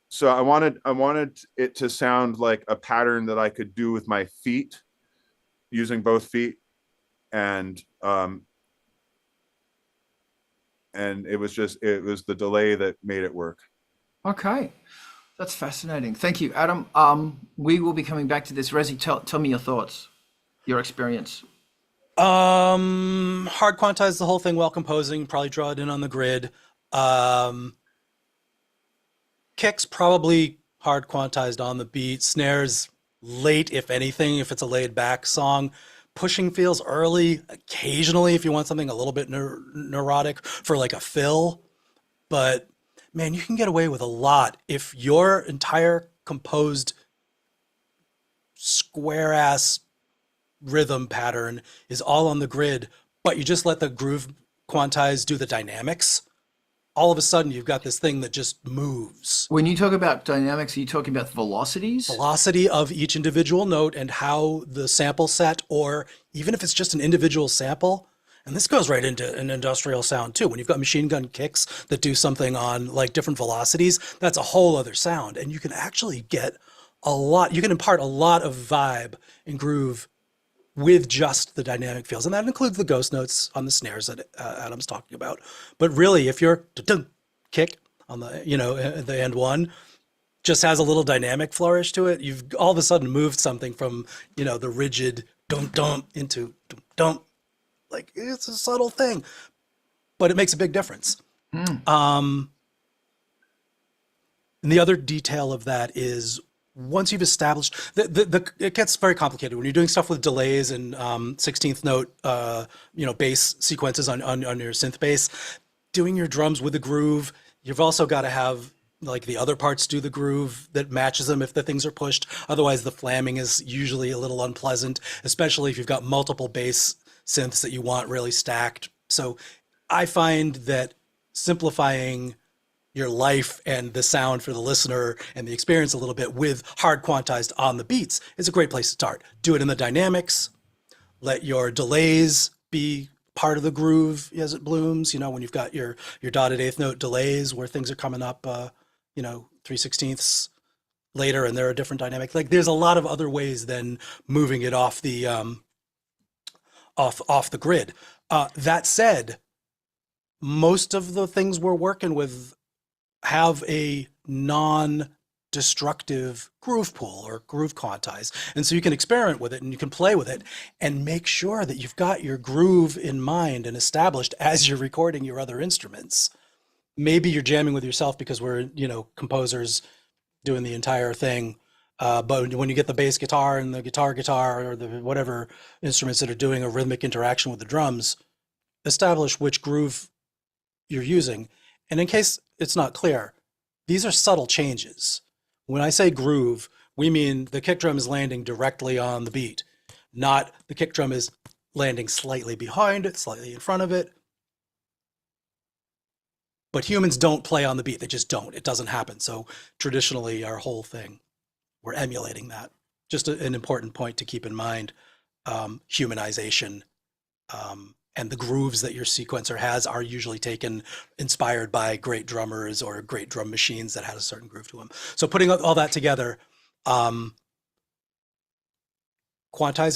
so I wanted it to sound like a pattern that I could do with my feet, using both feet, and it was the delay that made it work. Okay. That's fascinating. Thank you, Adam. We will be coming back to this. Razi, tell me your thoughts, your experience. Hard quantize the whole thing while composing, probably draw it in on the grid. Kicks probably hard quantized on the beat. Snares late, if anything, if it's a laid back song. Pushing feels early, occasionally if you want something a little bit neurotic for like a fill. But man, you can get away with a lot if your entire composed square ass rhythm pattern is all on the grid, but you just let the groove quantize do the dynamics. All of a sudden you've got this thing that just moves. When you talk about dynamics, are you talking about velocities? Velocity of each individual note and how the sample set, or even if it's just an individual sample, and this goes right into an industrial sound too. When you've got machine gun kicks that do something on like different velocities, that's a whole other sound. And you can actually get a lot, you can impart a lot of vibe and groove with just the dynamic feels. And that includes the ghost notes on the snares that Adam's talking about. But really, if you're kick on the, the end one just has a little dynamic flourish to it. You've all of a sudden moved something from, the rigid dum dum into dum dum. Like, it's a subtle thing, but it makes a big difference. And the other detail of that is once you've established it gets very complicated when you're doing stuff with delays and 16th note, bass sequences on your synth bass, doing your drums with a groove. You've also got to have like the other parts do the groove that matches them if the things are pushed. Otherwise the flamming is usually a little unpleasant, especially if you've got multiple bass synths that you want really stacked. So I find that simplifying your life and the sound for the listener and the experience a little bit with hard quantized on the beats is a great place to start. Do it in the dynamics. Let your delays be part of the groove as it blooms. When you've got your dotted eighth note delays where things are coming up, 3/16ths later, and there are different dynamics. Like there's a lot of other ways than moving it off the off the grid. That said, most of the things we're working with have a non-destructive groove pool or groove quantize. And so you can experiment with it and you can play with it and make sure that you've got your groove in mind and established as you're recording your other instruments. Maybe you're jamming with yourself because we're, composers doing the entire thing. But when you get the bass guitar and the guitar or the whatever instruments that are doing a rhythmic interaction with the drums, establish which groove you're using. And in case it's not clear, these are subtle changes. When I say groove, we mean the kick drum is landing directly on the beat, not the kick drum is landing slightly behind it, slightly in front of it. But humans don't play on the beat. They just don't. It doesn't happen. So traditionally, our whole thing, we're emulating that. Just an important point to keep in mind, humanization. And the grooves that your sequencer has are usually inspired by great drummers or great drum machines that had a certain groove to them. So putting all that together, quantize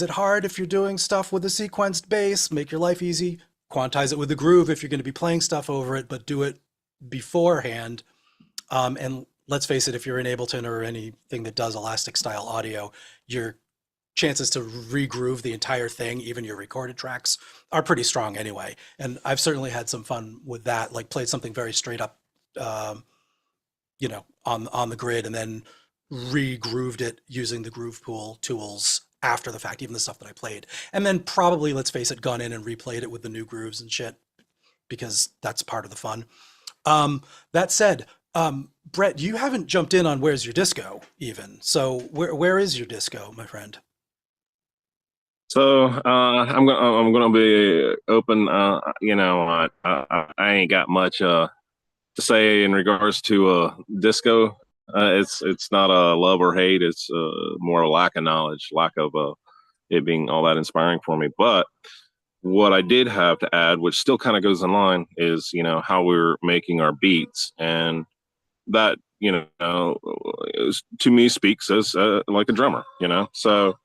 it hard if you're doing stuff with a sequenced bass, make your life easy. Quantize it with the groove if you're going to be playing stuff over it, but do it beforehand. And let's face it, if you're in Ableton or anything that does elastic style audio, your chances to re-groove the entire thing, even your recorded tracks, are pretty strong anyway. And I've certainly had some fun with that, like played something very straight up, on the grid and then re-grooved it using the groove pool tools after the fact, even the stuff that I played. And then probably, let's face it, gone in and replayed it with the new grooves and shit, because that's part of the fun. That said, Brett, you haven't jumped in on Where's Your Disco even. So where is your disco, my friend? So I'm gonna be open. I ain't got much to say in regards to disco. It's not a love or hate. It's more a lack of knowledge, lack of it being all that inspiring for me. But what I did have to add, which still kind of goes in line, is how we're making our beats, and that to me speaks as like a drummer. So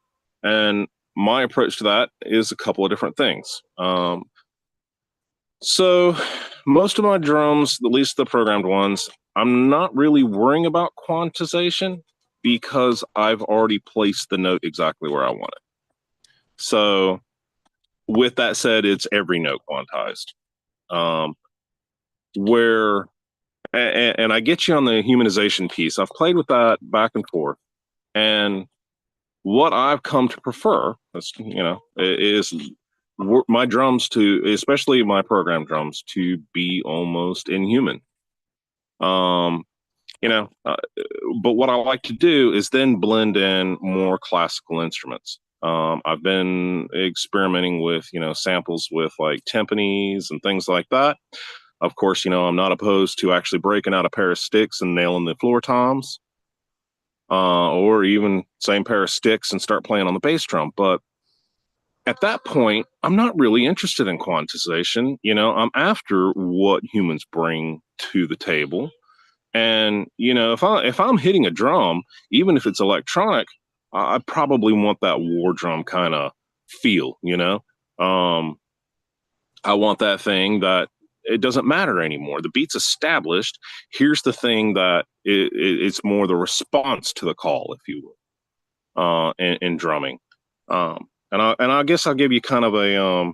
and my approach to that is a couple of different things. So most of my drums, at least the programmed ones, I'm not really worrying about quantization because I've already placed the note exactly where I want it. So with that said, it's every note quantized. And I get you on the humanization piece. I've played with that back and forth. And what I've come to prefer, is my drums especially my program drums, to be almost inhuman. But what I like to do is then blend in more classical instruments. I've been experimenting with, samples with like timpanis and things like that. Of course, I'm not opposed to actually breaking out a pair of sticks and nailing the floor toms. Or even same pair of sticks and start playing on the bass drum. But at that point, I'm not really interested in quantization. I'm after what humans bring to the table. And, if I'm hitting a drum, even if it's electronic, I probably want that war drum kind of feel, I want that thing that it doesn't matter anymore. The beat's established. Here's the thing that it's more the response to the call, if you will, in drumming. And I guess I'll give you kind of a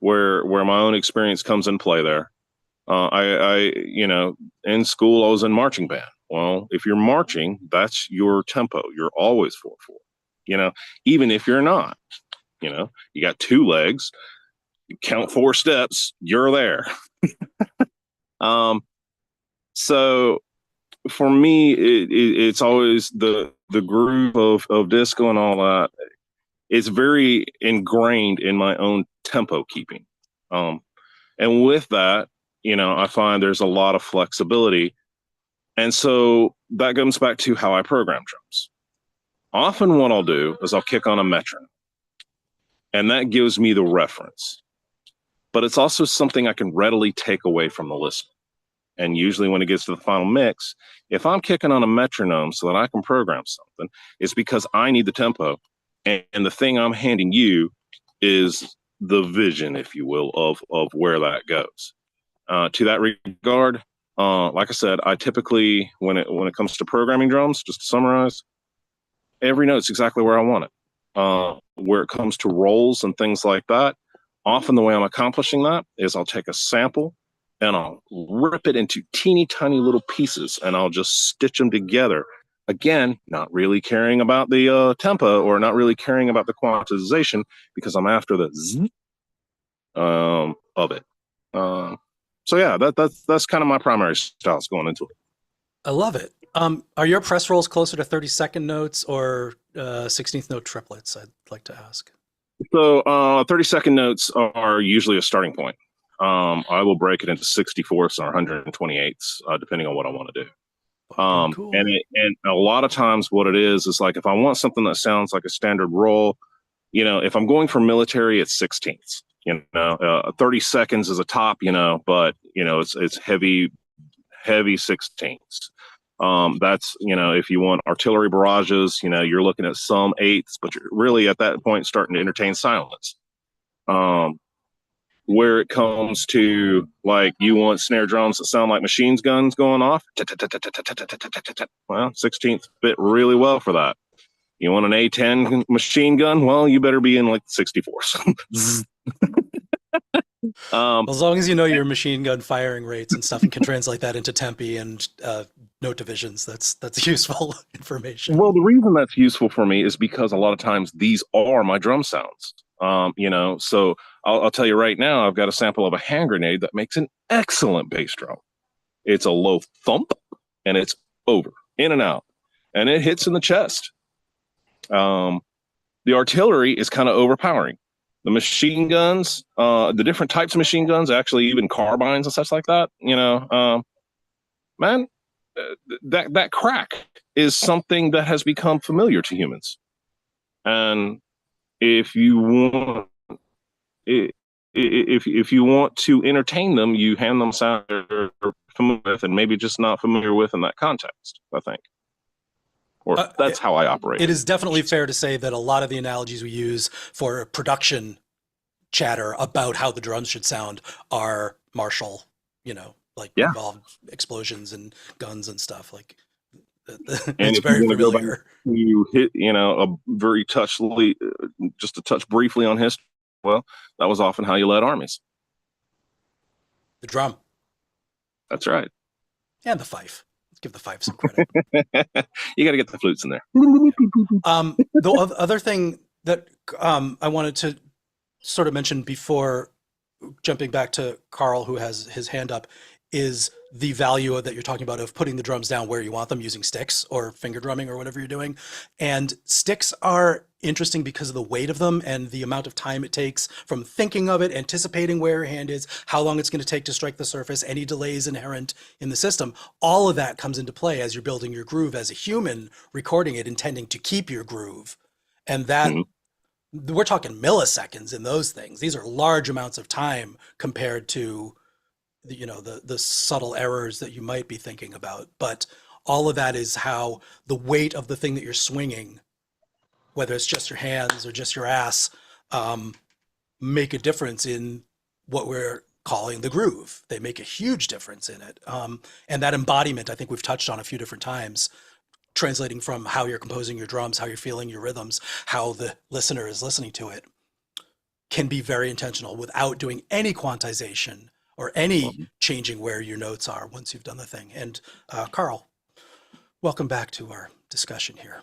where my own experience comes in play there. I in school I was in marching band. Well, if you're marching, that's your tempo. You're always 4/4. Even if you're not, you got 2 legs, you count 4 steps, you're there. So for me, it's always the groove of disco and all that. It's very ingrained in my own tempo keeping. And with that, I find there's a lot of flexibility. And so that comes back to how I program drums. Often what I'll do is I'll kick on a metronome, and that gives me the reference. But it's also something I can readily take away from the listener. And usually when it gets to the final mix, if I'm kicking on a metronome so that I can program something, it's because I need the tempo. And the thing I'm handing you is the vision, if you will, of where that goes. To that regard, like I said, I typically, when it comes to programming drums, just to summarize, every note's exactly where I want it. Where it comes to rolls and things like that, often the way I'm accomplishing that is I'll take a sample and I'll rip it into teeny tiny little pieces and I'll just stitch them together. Again, not really caring about the tempo or not really caring about the quantization because I'm after the zzz of it. So yeah, that's kind of my primary styles going into it. I love it. Are your press rolls closer to 32nd notes or 16th note triplets? I'd like to ask. So 32nd notes are usually a starting point. I will break it into 64ths or 128ths, depending on what I want to do. Cool. And a lot of times what it is like, if I want something that sounds like a standard roll, if I'm going for military, it's 16ths, 30 seconds is a top, but it's heavy 16ths. That's, if you want artillery barrages, you're looking at some 8ths, but you're really at that point starting to entertain silence. Where it comes to like you want snare drums that sound like machine guns going off, well, 16th fit really well for that. You want an A10 machine gun? Well, you better be in like 64s. As long as you know your machine gun firing rates and stuff and can translate that into tempi and note divisions, that's useful information. Well, the reason that's useful for me is because a lot of times these are my drum sounds. So I'll tell you right now, I've got a sample of a hand grenade that makes an excellent bass drum. It's a low thump and it's over, in and out, and it hits in the chest. The artillery is kind of overpowering. The machine guns, the different types of machine guns, actually even carbines and such like that, man, that crack is something that has become familiar to humans. And if you want to entertain them, you hand them sound they're familiar with and maybe just not familiar with in that context, I think. Or that's how I operate. It is definitely fair to say that a lot of the analogies we use for production chatter about how the drums should sound are martial, involved explosions and guns and stuff. Like, it's very familiar. You hit, a very just to touch briefly on history. Well, that was often how you led armies. The drum. That's right. And the fife. Let's give the fife some credit. You got to get the flutes in there. The other thing that I wanted to sort of mention before jumping back to Carl, who has his hand up, is the value that you're talking about of putting the drums down where you want them using sticks or finger drumming or whatever you're doing. And sticks are interesting because of the weight of them and the amount of time it takes from thinking of it, anticipating where your hand is, how long it's going to take to strike the surface, any delays inherent in the system. All of that comes into play as you're building your groove as a human, recording it, intending to keep your groove. And that we're talking milliseconds in those things. These are large amounts of time compared to the subtle errors that you might be thinking about. But all of that is how the weight of the thing that you're swinging, whether it's just your hands or just your ass, make a difference in what we're calling the groove. They make a huge difference in it. And that embodiment, I think we've touched on a few different times, translating from how you're composing your drums, how you're feeling your rhythms, how the listener is listening to it, can be very intentional without doing any quantization or any changing where your notes are once you've done the thing. And Carl, welcome back to our discussion here.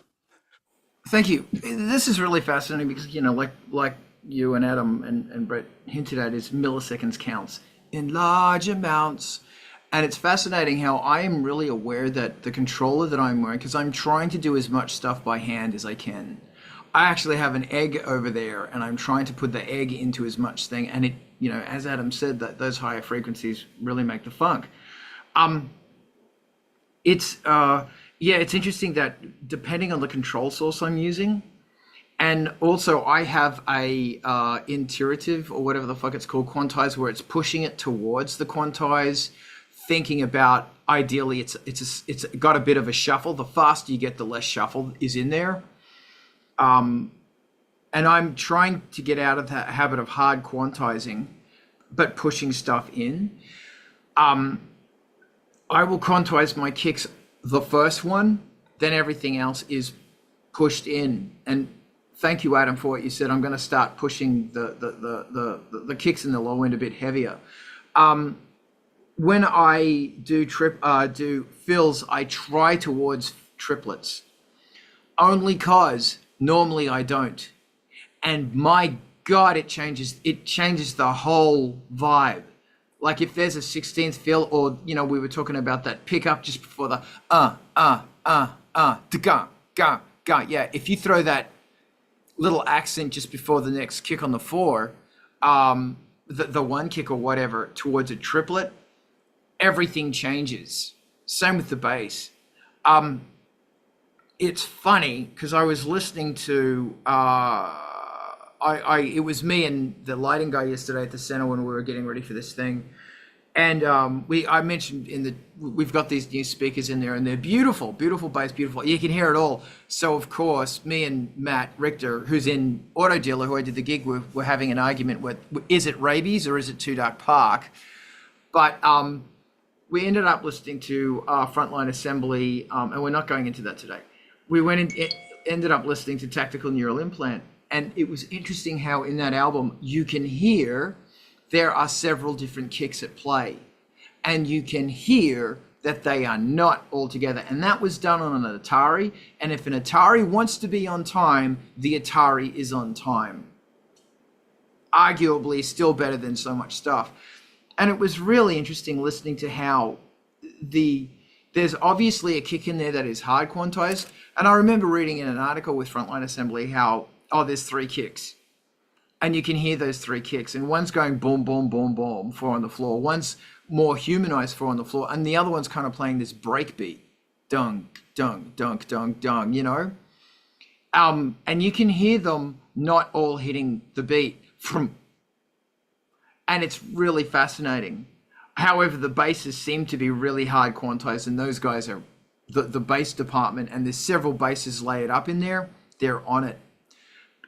Thank you. This is really fascinating because, you know, like you and Adam and Brett hinted at, is milliseconds counts in large amounts. And it's fascinating how I am really aware that the controller that I'm wearing, because I'm trying to do as much stuff by hand as I can. I actually have an egg over there and I'm trying to put the egg into as much thing. And it, you know, as Adam said, that those higher frequencies really make the funk. It's interesting that depending on the control source I'm using, and also I have a intuitive, or whatever the fuck it's called, quantize, where it's pushing it towards the quantize, thinking about ideally it's got a bit of a shuffle. The faster you get, the less shuffle is in there. And I'm trying to get out of that habit of hard quantizing, but pushing stuff in. I will quantize my kicks the first one, then everything else is pushed in. And thank you, Adam, for what you said. I'm going to start pushing the kicks in the low end a bit heavier. When I do fills, I try towards triplets, only cause normally I don't. And my God, it changes the whole vibe. Like if there's a 16th fill, or, you know, we were talking about that pickup just before the ga. Yeah, if you throw that little accent just before the next kick on the four, the one kick or whatever, towards a triplet, everything changes. Same with the bass. It's funny because I was listening to it was me and the lighting guy yesterday at the center when we were getting ready for this thing, and I mentioned we've got these new speakers in there and they're beautiful bass, beautiful. You can hear it all. So of course, me and Matt Richter, who's in Auto Dealer, who I did the gig with, were having an argument with, is it Rabies or is it Two Dark Park? But we ended up listening to Frontline Assembly, and we're not going into that today. We ended up listening to Tactical Neural Implant. And it was interesting how in that album, you can hear there are several different kicks at play. And you can hear that they are not all together. And that was done on an Atari. And if an Atari wants to be on time, the Atari is on time. Arguably still better than so much stuff. And it was really interesting listening to how there's obviously a kick in there that is hard quantized. And I remember reading in an article with Frontline Assembly how, there's 3 kicks. And you can hear those 3 kicks. And one's going boom, boom, boom, boom, 4 on the floor. One's more humanized, 4 on the floor. And the other one's kind of playing this break beat. Dung, dung, dunk, dung, dung, you know? And you can hear them not all hitting the beat from... And it's really fascinating. However, the basses seem to be really hard quantized, and those guys are the bass department, and there's several basses layered up in there. They're on it.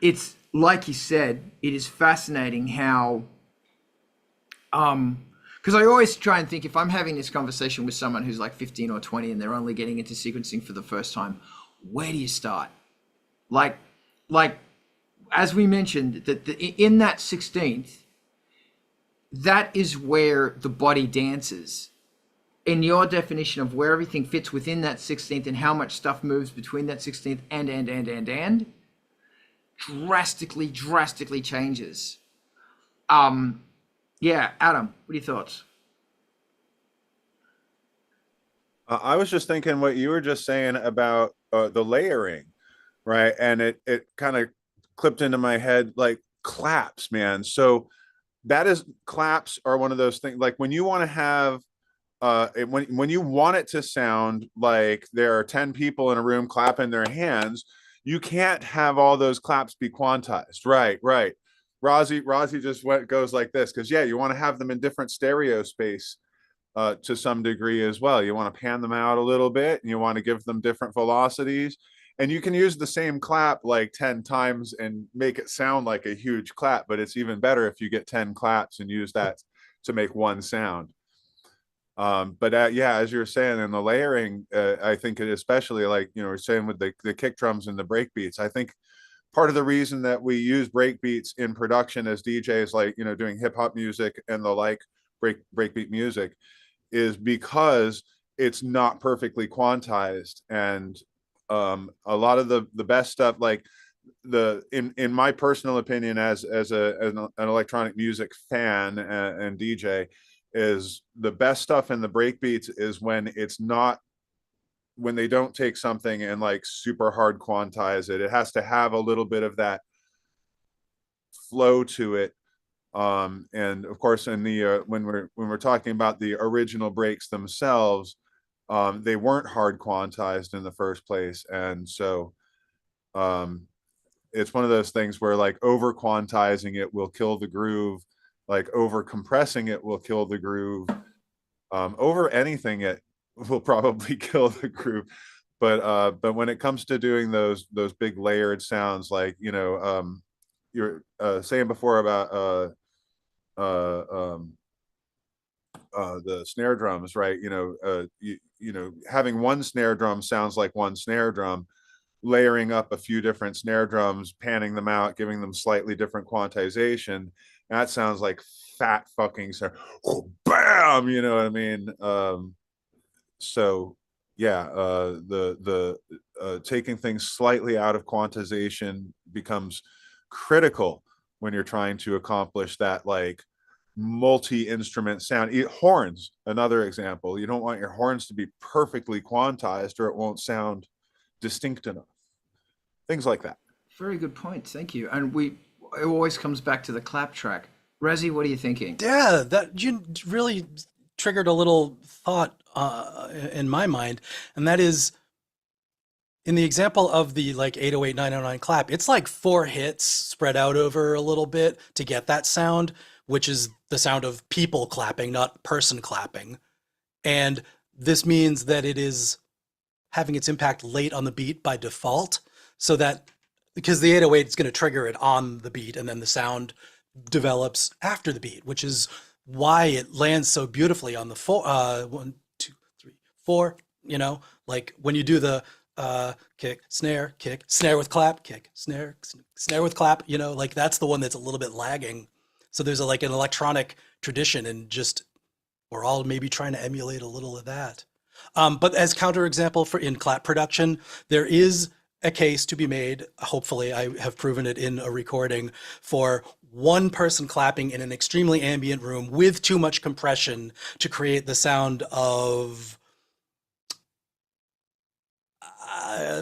It's like you said, it is fascinating how, because I always try and think, if I'm having this conversation with someone who's like 15 or 20 and they're only getting into sequencing for the first time, where do you start? Like as we mentioned, that in that 16th, that is where the body dances. In your definition of where everything fits within that 16th and how much stuff moves between that 16th and drastically changes. Yeah, Adam, what are your thoughts? I was just thinking what you were just saying about the layering, right? And it kind of clipped into my head, like claps, man. So claps are one of those things, like when you want to have when you want it to sound like there are 10 people in a room clapping their hands, you can't have all those claps be quantized. Right. Razi just goes like this because, yeah, you want to have them in different stereo space to some degree as well. You want to pan them out a little bit and you want to give them different velocities. And you can use the same clap like 10 times and make it sound like a huge clap, but it's even better if you get 10 claps and use that to make one sound. But yeah, as you're saying, in the layering, I think it especially, like, you know, we're saying with the kick drums and the break beats, I think part of the reason that we use break beats in production as DJs, like, you know, doing hip hop music and the like, breakbeat music, is because it's not perfectly quantized. And a lot of the best stuff, like in my personal opinion, as an electronic music fan and DJ, is the best stuff in the breakbeats is when it's not, when they don't take something and like super hard quantize it. It has to have a little bit of that flow to it. And of course, in the when we're talking about the original breaks themselves, they weren't hard quantized in the first place, and so it's one of those things where, like, over quantizing it will kill the groove, like over compressing it will kill the groove, over anything it will probably kill the groove. But when it comes to doing those big layered sounds, like, you know, you're saying before about the snare drums, right? You know, you know, having one snare drum sounds like one snare drum. Layering up a few different snare drums, panning them out, giving them slightly different quantization, that sounds like fat fucking snare. Oh, bam! You know what I mean? So yeah, the taking things slightly out of quantization becomes critical when you're trying to accomplish that, like, multi-instrument sound. Horns, another example. You don't want your horns to be perfectly quantized or it won't sound distinct enough. Things like that. Very good point. Thank you. And it always comes back to the clap track. Razi, what are you thinking? Yeah, that you really triggered a little thought in my mind, and that is, in the example of the like 808 909 clap, it's like 4 hits spread out over a little bit to get that sound, which is the sound of people clapping, not person clapping. And this means that it is having its impact late on the beat by default, so that, because the 808 is going to trigger it on the beat and then the sound develops after the beat, which is why it lands so beautifully on the 1, 2, 3, 4, you know, like when you do the kick, snare with clap, kick, snare with clap, you know, like that's the one that's a little bit lagging. So there's like an electronic tradition, and just we're all maybe trying to emulate a little of that. But as counterexample for in clap production, there is a case to be made, hopefully I have proven it in a recording, for one person clapping in an extremely ambient room with too much compression to create the sound of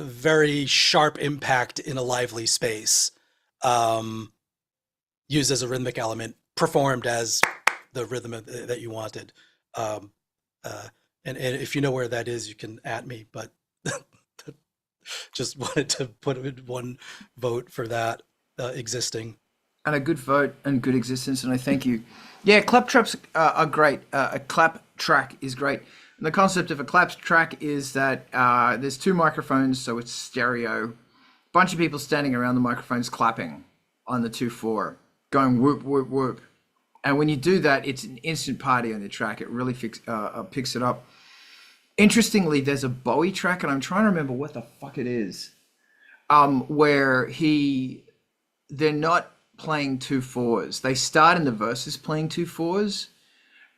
very sharp impact in a lively space, used as a rhythmic element, performed as the rhythm that you wanted. And if you know where that is, you can at me, but just wanted to put in one vote for that existing. And a good vote and good existence, and I thank you. Yeah, clap traps are great. A clap track is great. And the concept of a clap track is that there's 2 microphones, so it's stereo. Bunch of people standing around the microphones clapping on the 2-4, going whoop, whoop, whoop. And when you do that, it's an instant party on the track. It really picks it up. Interestingly, there's a Bowie track, and I'm trying to remember what the fuck it is, where they're not playing 2-4s. They start in the verses playing 2-4s,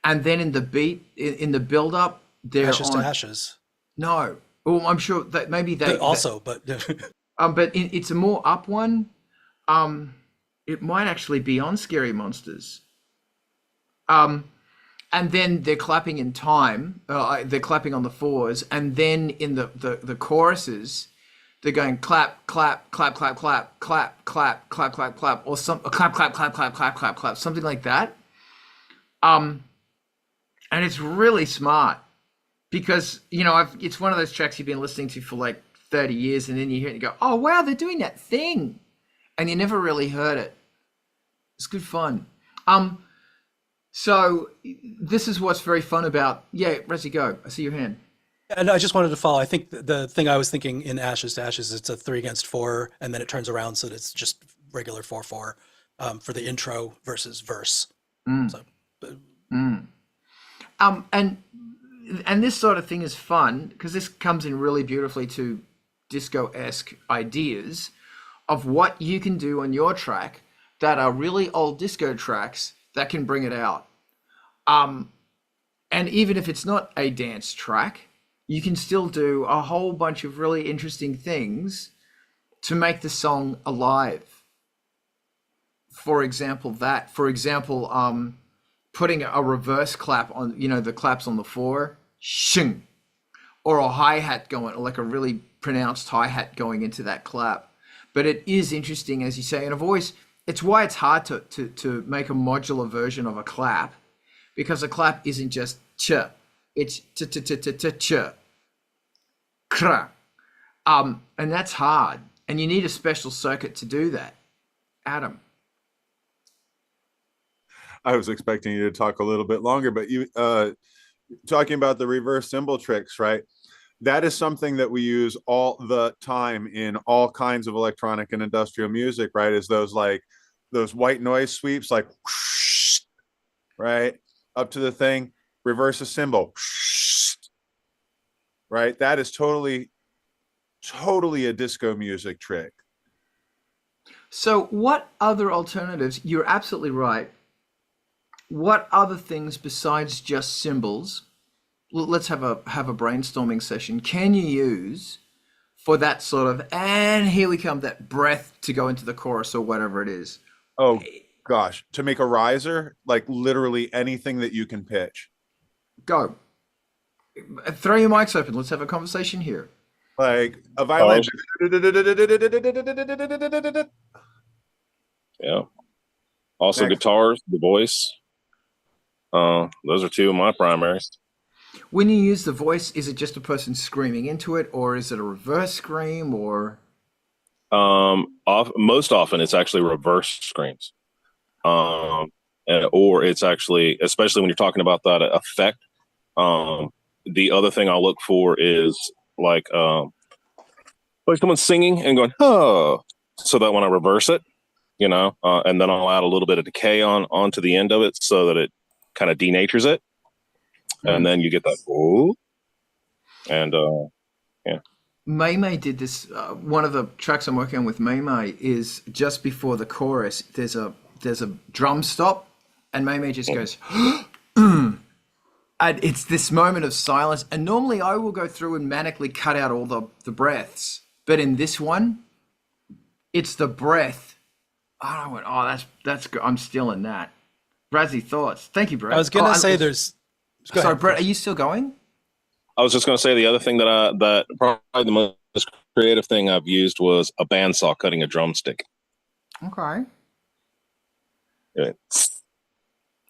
and then in the beat, in the build-up, they're Ashes on... to Ashes. No. Well, I'm sure that maybe they... Also, but... but it's a more up one. It might actually be on Scary Monsters. And then they're clapping in time. They're clapping on the 4s, and then in the choruses, they're going clap, clap, clap, clap, clap, clap, clap, clap, clap, clap, or clap, clap, clap, clap, clap, clap, clap, something like that. And it's really smart because, you know, it's one of those tracks you've been listening to for like 30 years, and then you hear it and you go, oh wow, they're doing that thing, and you never really heard it. It's good fun. So this is what's very fun about, yeah, Resi, go. I see your hand. And I just wanted to follow. I think the thing I was thinking in Ashes to Ashes, it's a 3 against 4, and then it turns around so that it's just regular 4/4 for the intro versus verse. So And this sort of thing is fun because this comes in really beautifully to disco-esque ideas of what you can do on your track that are really old disco tracks that can bring it out. And even if it's not a dance track, you can still do a whole bunch of really interesting things to make the song alive. For example, putting a reverse clap on, the claps on the floor, shing, or a hi-hat going, like a really pronounced hi-hat going into that clap. But it is interesting, as you say, in a voice. It's why it's hard to make a modular version of a clap, because a clap isn't just ch, it's ch, kra. And that's hard, and you need a special circuit to do that. Adam. I was expecting you to talk a little bit longer, but you talking about the reverse cymbal tricks, right? That is something that we use all the time in all kinds of electronic and industrial music, right? Is those white noise sweeps, like whoosh, right up to the thing, reverse a cymbal, whoosh, right? That is totally a disco music trick. So what other alternatives? You're absolutely right. What other things besides just cymbals? Let's have a brainstorming session. Can you use for that sort of, and here we come, that breath to go into the chorus or whatever it is? Oh gosh, to make a riser, like literally anything that you can pitch. Go. Throw your mics open. Let's have a conversation here. Like a violin. Yeah. Also Next. guitars, the voice. Those are two of my primaries. When you use the voice, is it just a person screaming into it, or is it a reverse scream, or? Most often it's actually reverse screams. Or it's actually, especially when you're talking about that effect. The other thing I'll look for is like someone singing and going, oh, so that when I reverse it, and then I'll add a little bit of decay onto the end of it so that it kind of denatures it. And then you get that, oh, and yeah. May did this. One of the tracks I'm working on with May is just before the chorus. There's a drum stop, and May just goes, and it's this moment of silence. And normally I will go through and manically cut out all the breaths, but in this one, it's the breath. I went, oh, that's good. I'm still in that. Razi, thoughts? Thank you, Brett. I was gonna say there's. Sorry, Brett, are you still going? I was just going to say the other thing that probably the most creative thing I've used was a bandsaw cutting a drumstick. Okay. Yeah.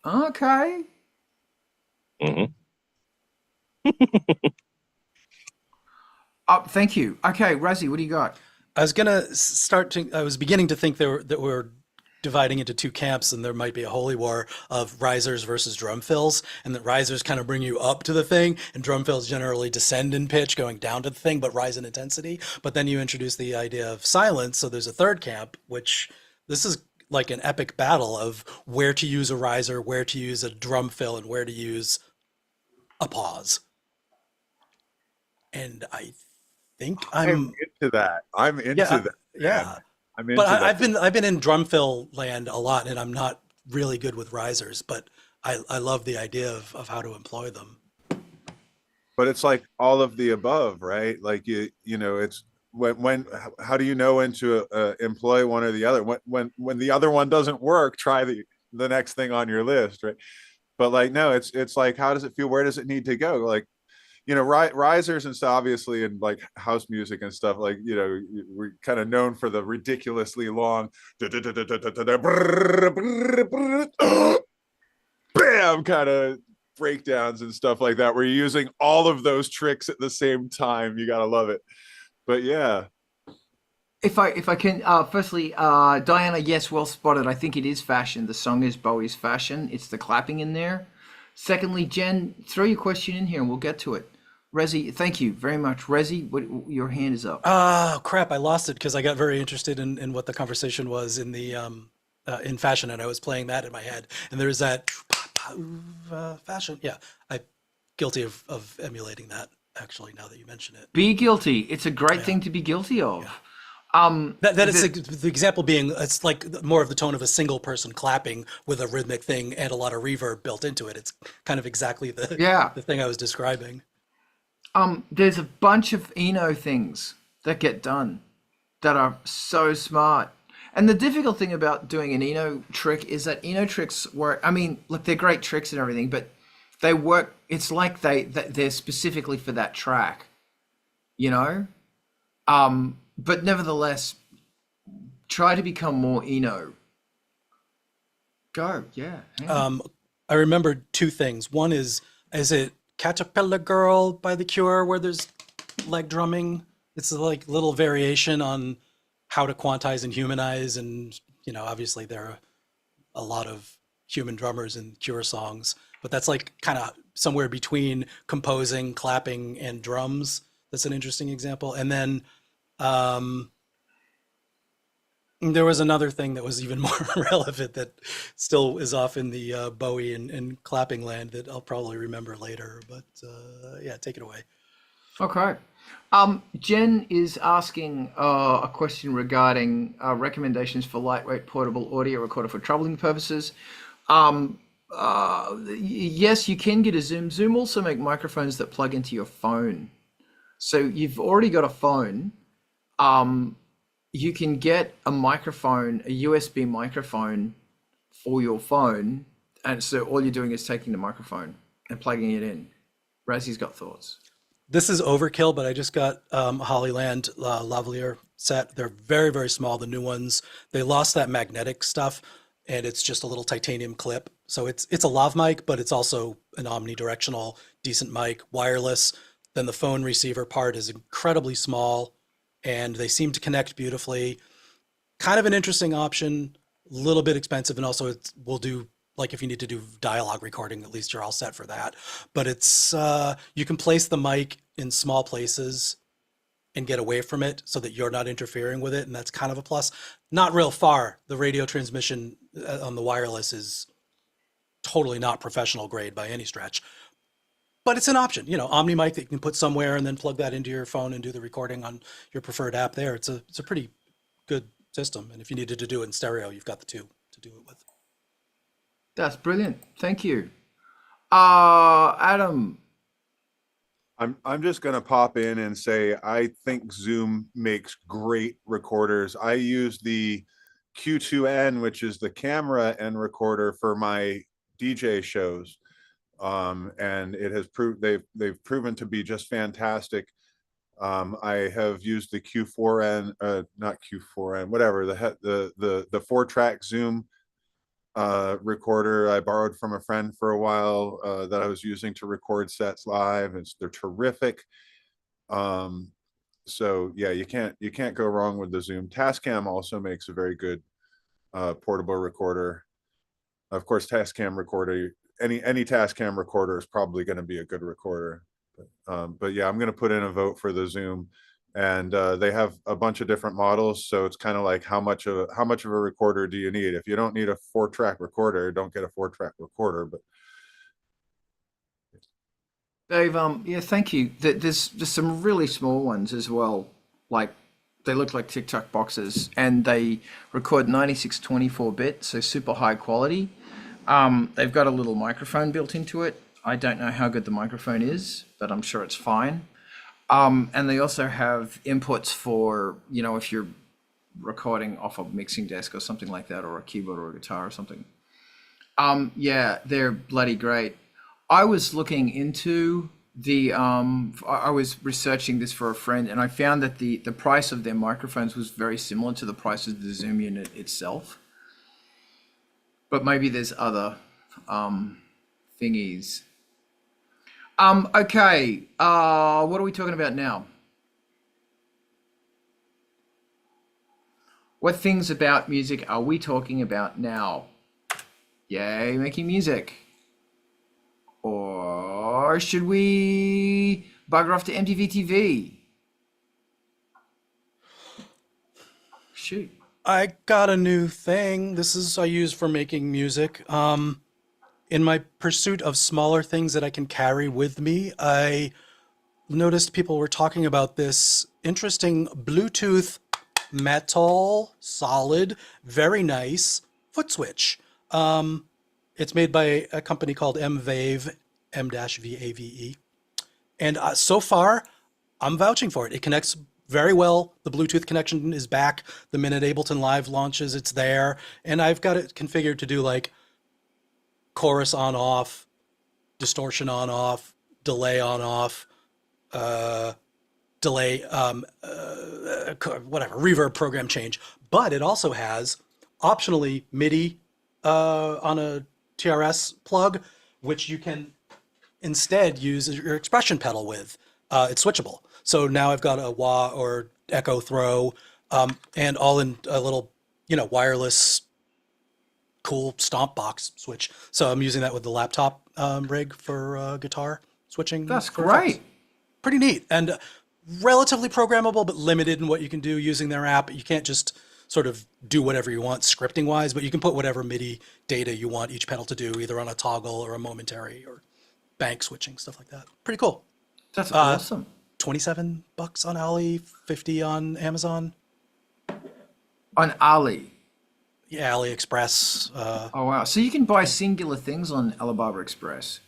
Okay. Thank you. Okay, Razi, what do you got? I was beginning to think that we're dividing into two camps, and there might be a holy war of risers versus drum fills, and that risers kind of bring you up to the thing, and drum fills generally descend in pitch, going down to the thing, but rise in intensity. But then you introduce the idea of silence, so there's a third camp, which this is like an epic battle of where to use a riser, where to use a drum fill, and where to use a pause. And I think I'm into that. I'm into that. Yeah. I'm into But that. I've been in drum fill land a lot, and I'm not really good with risers, but I love the idea of how to employ them. But it's like all of the above, right? Like you know, it's when how do you know when to employ one or the other? When the other one doesn't work, try the next thing on your list, right? But like no, it's like, how does it feel? Where does it need to go? Like, risers and stuff, obviously, and like house music and stuff, like, we're kind of known for the ridiculously long bam kind of breakdowns and stuff like that, where you're using all of those tricks at the same time. You gotta love it. But yeah. If I can, firstly, Diana, yes, well spotted. I think it is fashion. The song is Bowie's fashion. It's the clapping in there. Secondly, Jen, throw your question in here and we'll get to it. Rezi, thank you very much. Rezi, your hand is up. Oh, crap. I lost it because I got very interested in what the conversation was in the in fashion, and I was playing that in my head. And there's that fashion. Yeah, I'm guilty of emulating that, actually, now that you mention it. Be guilty. It's a great Yeah. thing to be guilty of. Yeah. The- Is the example being, it's like more of the tone of a single person clapping with a rhythmic thing and a lot of reverb built into it. It's kind of exactly the Yeah. the thing I was describing. There's a bunch of Eno things that get done that are so smart. And the difficult thing about doing an Eno trick is that Eno tricks work. I mean, look, they're great tricks and everything, but they work. It's like they're specifically for that track, you know. But nevertheless, try to become more Eno. Go, yeah. I remembered two things. One is it Caterpillar Girl by The Cure, where there's leg drumming? It's like little variation on how to quantize and humanize, and obviously there are a lot of human drummers in Cure songs, but that's like kind of somewhere between composing, clapping, and drums. That's an interesting example. And then there was another thing that was even more relevant that still is off in the Bowie and clapping land that I'll probably remember later. But yeah, take it away. Okay. Jen is asking a question regarding recommendations for lightweight portable audio recorder for traveling purposes. Yes, you can get a Zoom. Zoom also make microphones that plug into your phone. So you've already got a phone. You can get a microphone, a USB microphone for your phone. And so all you're doing is taking the microphone and plugging it in. Razie's got thoughts. This is overkill, but I just got Hollyland lavalier set. They're very, very small, the new ones. They lost that magnetic stuff, and it's just a little titanium clip. So it's a lav mic, but it's also an omnidirectional, decent mic, wireless. Then the phone receiver part is incredibly small, and they seem to connect beautifully. Kind of an interesting option, a little bit expensive, and also it will do, like if you need to do dialogue recording, at least you're all set for that. But it's you can place the mic in small places and get away from it so that you're not interfering with it, and that's kind of a plus. Not real far. The radio transmission on the wireless is totally not professional grade by any stretch. But it's an option, Omni mic that you can put somewhere and then plug that into your phone and do the recording on your preferred app there. It's a pretty good system. And if you needed to do it in stereo, you've got the two to do it with. That's brilliant. Thank you. Adam. I'm just gonna pop in and say I think Zoom makes great recorders. I use the Q2N, which is the camera and recorder for my DJ shows. And it has proved they've proven to be just fantastic. I have used the Q4N, not Q4N, whatever, the 4-track Zoom recorder I borrowed from a friend for a while that I was using to record sets live. They're terrific. So yeah, you can't go wrong with the Zoom. Tascam also makes a very good portable recorder. Of course, Tascam recorder, any Tascam recorder is probably going to be a good recorder. But yeah, I'm going to put in a vote for the Zoom. And they have a bunch of different models, so it's kind of like how much of a recorder do you need? If you don't need a 4-track recorder, don't get a 4-track recorder. But Dave, yeah, thank you. There's some really small ones as well. Like they look like tic-tac boxes, and they record 9624-bit, so super high quality. They've got a little microphone built into it. I don't know how good the microphone is, but I'm sure it's fine. And they also have inputs for, if you're recording off a mixing desk or something like that, or a keyboard or a guitar or something. Yeah, they're bloody great. I was looking into I was researching this for a friend, and I found that the price of their microphones was very similar to the price of the Zoom unit itself. But maybe there's other thingies. Okay, what are we talking about now? What things about music are we talking about now? Yay, making music. Or should we bugger off to MTV TV? Shoot. I got a new thing. This is I use for making music. in my pursuit of smaller things that I can carry with me, I noticed people were talking about this interesting Bluetooth metal, solid, very nice foot switch. It's made by a company called MVAVE, M-VAVE. And so far, I'm vouching for it. It connects very well. The Bluetooth connection is back. The minute Ableton Live launches, it's there. And I've got it configured to do like chorus on off, distortion on off, delay on off, delay, whatever, reverb program change. But it also has optionally MIDI on a TRS plug, which you can instead use your expression pedal with. It's switchable. So now I've got a wah or echo throw, and all in a little, wireless, cool stomp box switch. So I'm using that with the laptop rig for guitar switching. That's for great. effects. Pretty neat and relatively programmable, but limited in what you can do using their app. You can't just sort of do whatever you want scripting wise, but you can put whatever MIDI data you want each pedal to do, either on a toggle or a momentary or bank switching, stuff like that. Pretty cool. That's awesome. $27 on Ali, 50 on Amazon. On Ali. Yeah, AliExpress. Oh, wow. So you can buy singular things on Alibaba Express.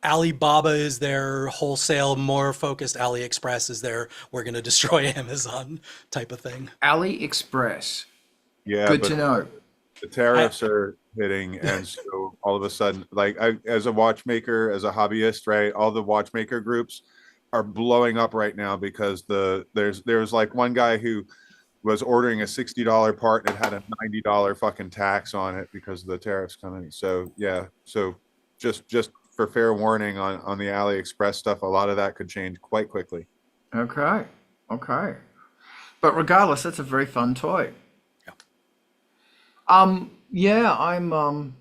Alibaba is their wholesale, more focused. AliExpress is their we're going to destroy Amazon type of thing. AliExpress. Yeah, Good but to know. the tariffs are hitting, and so all of a sudden, like as a watchmaker, as a hobbyist, right, all the watchmaker groups are blowing up right now because there's like one guy who was ordering a $60 part and it had a $90 fucking tax on it because of the tariffs coming. So yeah, so just for fair warning on the AliExpress stuff, a lot of that could change quite quickly. Okay. But regardless, that's a very fun toy. Yeah, I'm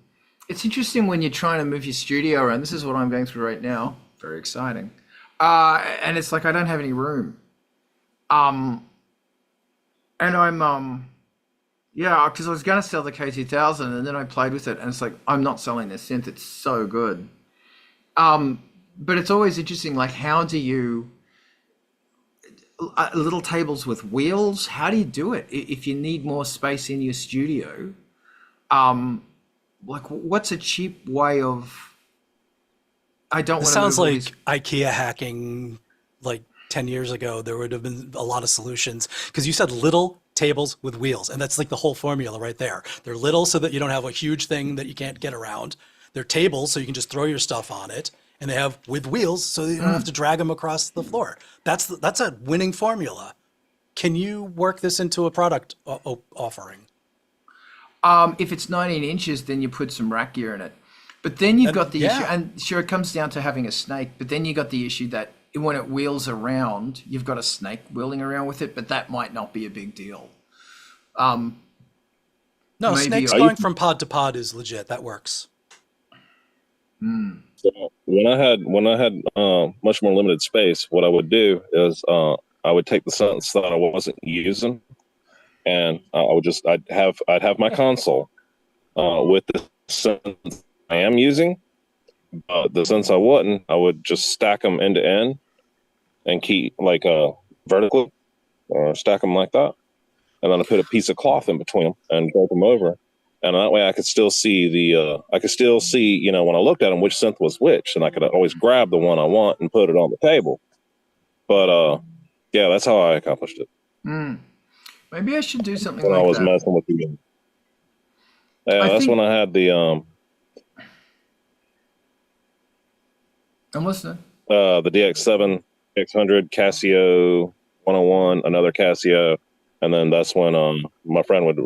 it's interesting when you're trying to move your studio around. This is what I'm going through right now. Very exciting. And it's like I don't have any room. And I'm yeah, because I was gonna sell the K2000 and then I played with it and it's like I'm not selling this synth, it's so good. But it's always interesting, like how do you little tables with wheels, how do you do it if you need more space in your studio? Like what's a cheap way of I don't It want to sounds move all like these- IKEA hacking like 10 years ago. There would have been a lot of solutions because you said little tables with wheels, and that's like the whole formula right there. They're little so that you don't have a huge thing that you can't get around. They're tables so you can just throw your stuff on it, and they have with wheels so that you don't have to drag them across the floor. That's a winning formula. Can you work this into a product offering? If it's 19 inches, then you put some rack gear in it. But then you've got the issue, and sure, it comes down to having a snake, but then you got the issue that when it wheels around, you've got a snake wheeling around with it, but that might not be a big deal. No, maybe snakes I- going from pod to pod is legit. That works. So when I had much more limited space, what I would do is I would take the synths that I wasn't using, and I'd have my console with the synths I am using. The synths I wasn't, I would just stack them end to end and keep like vertically or stack them like that, and then I put a piece of cloth in between them and drape them over. And that way I could still see when I looked at them, which synth was which, and I could always grab the one I want and put it on the table. But yeah, that's how I accomplished it. Maybe I should do something When like I was that. messing with the yeah, I that's think- when I had the I'm listening. the DX7, X100, Casio 101, another Casio, and then that's when my friend would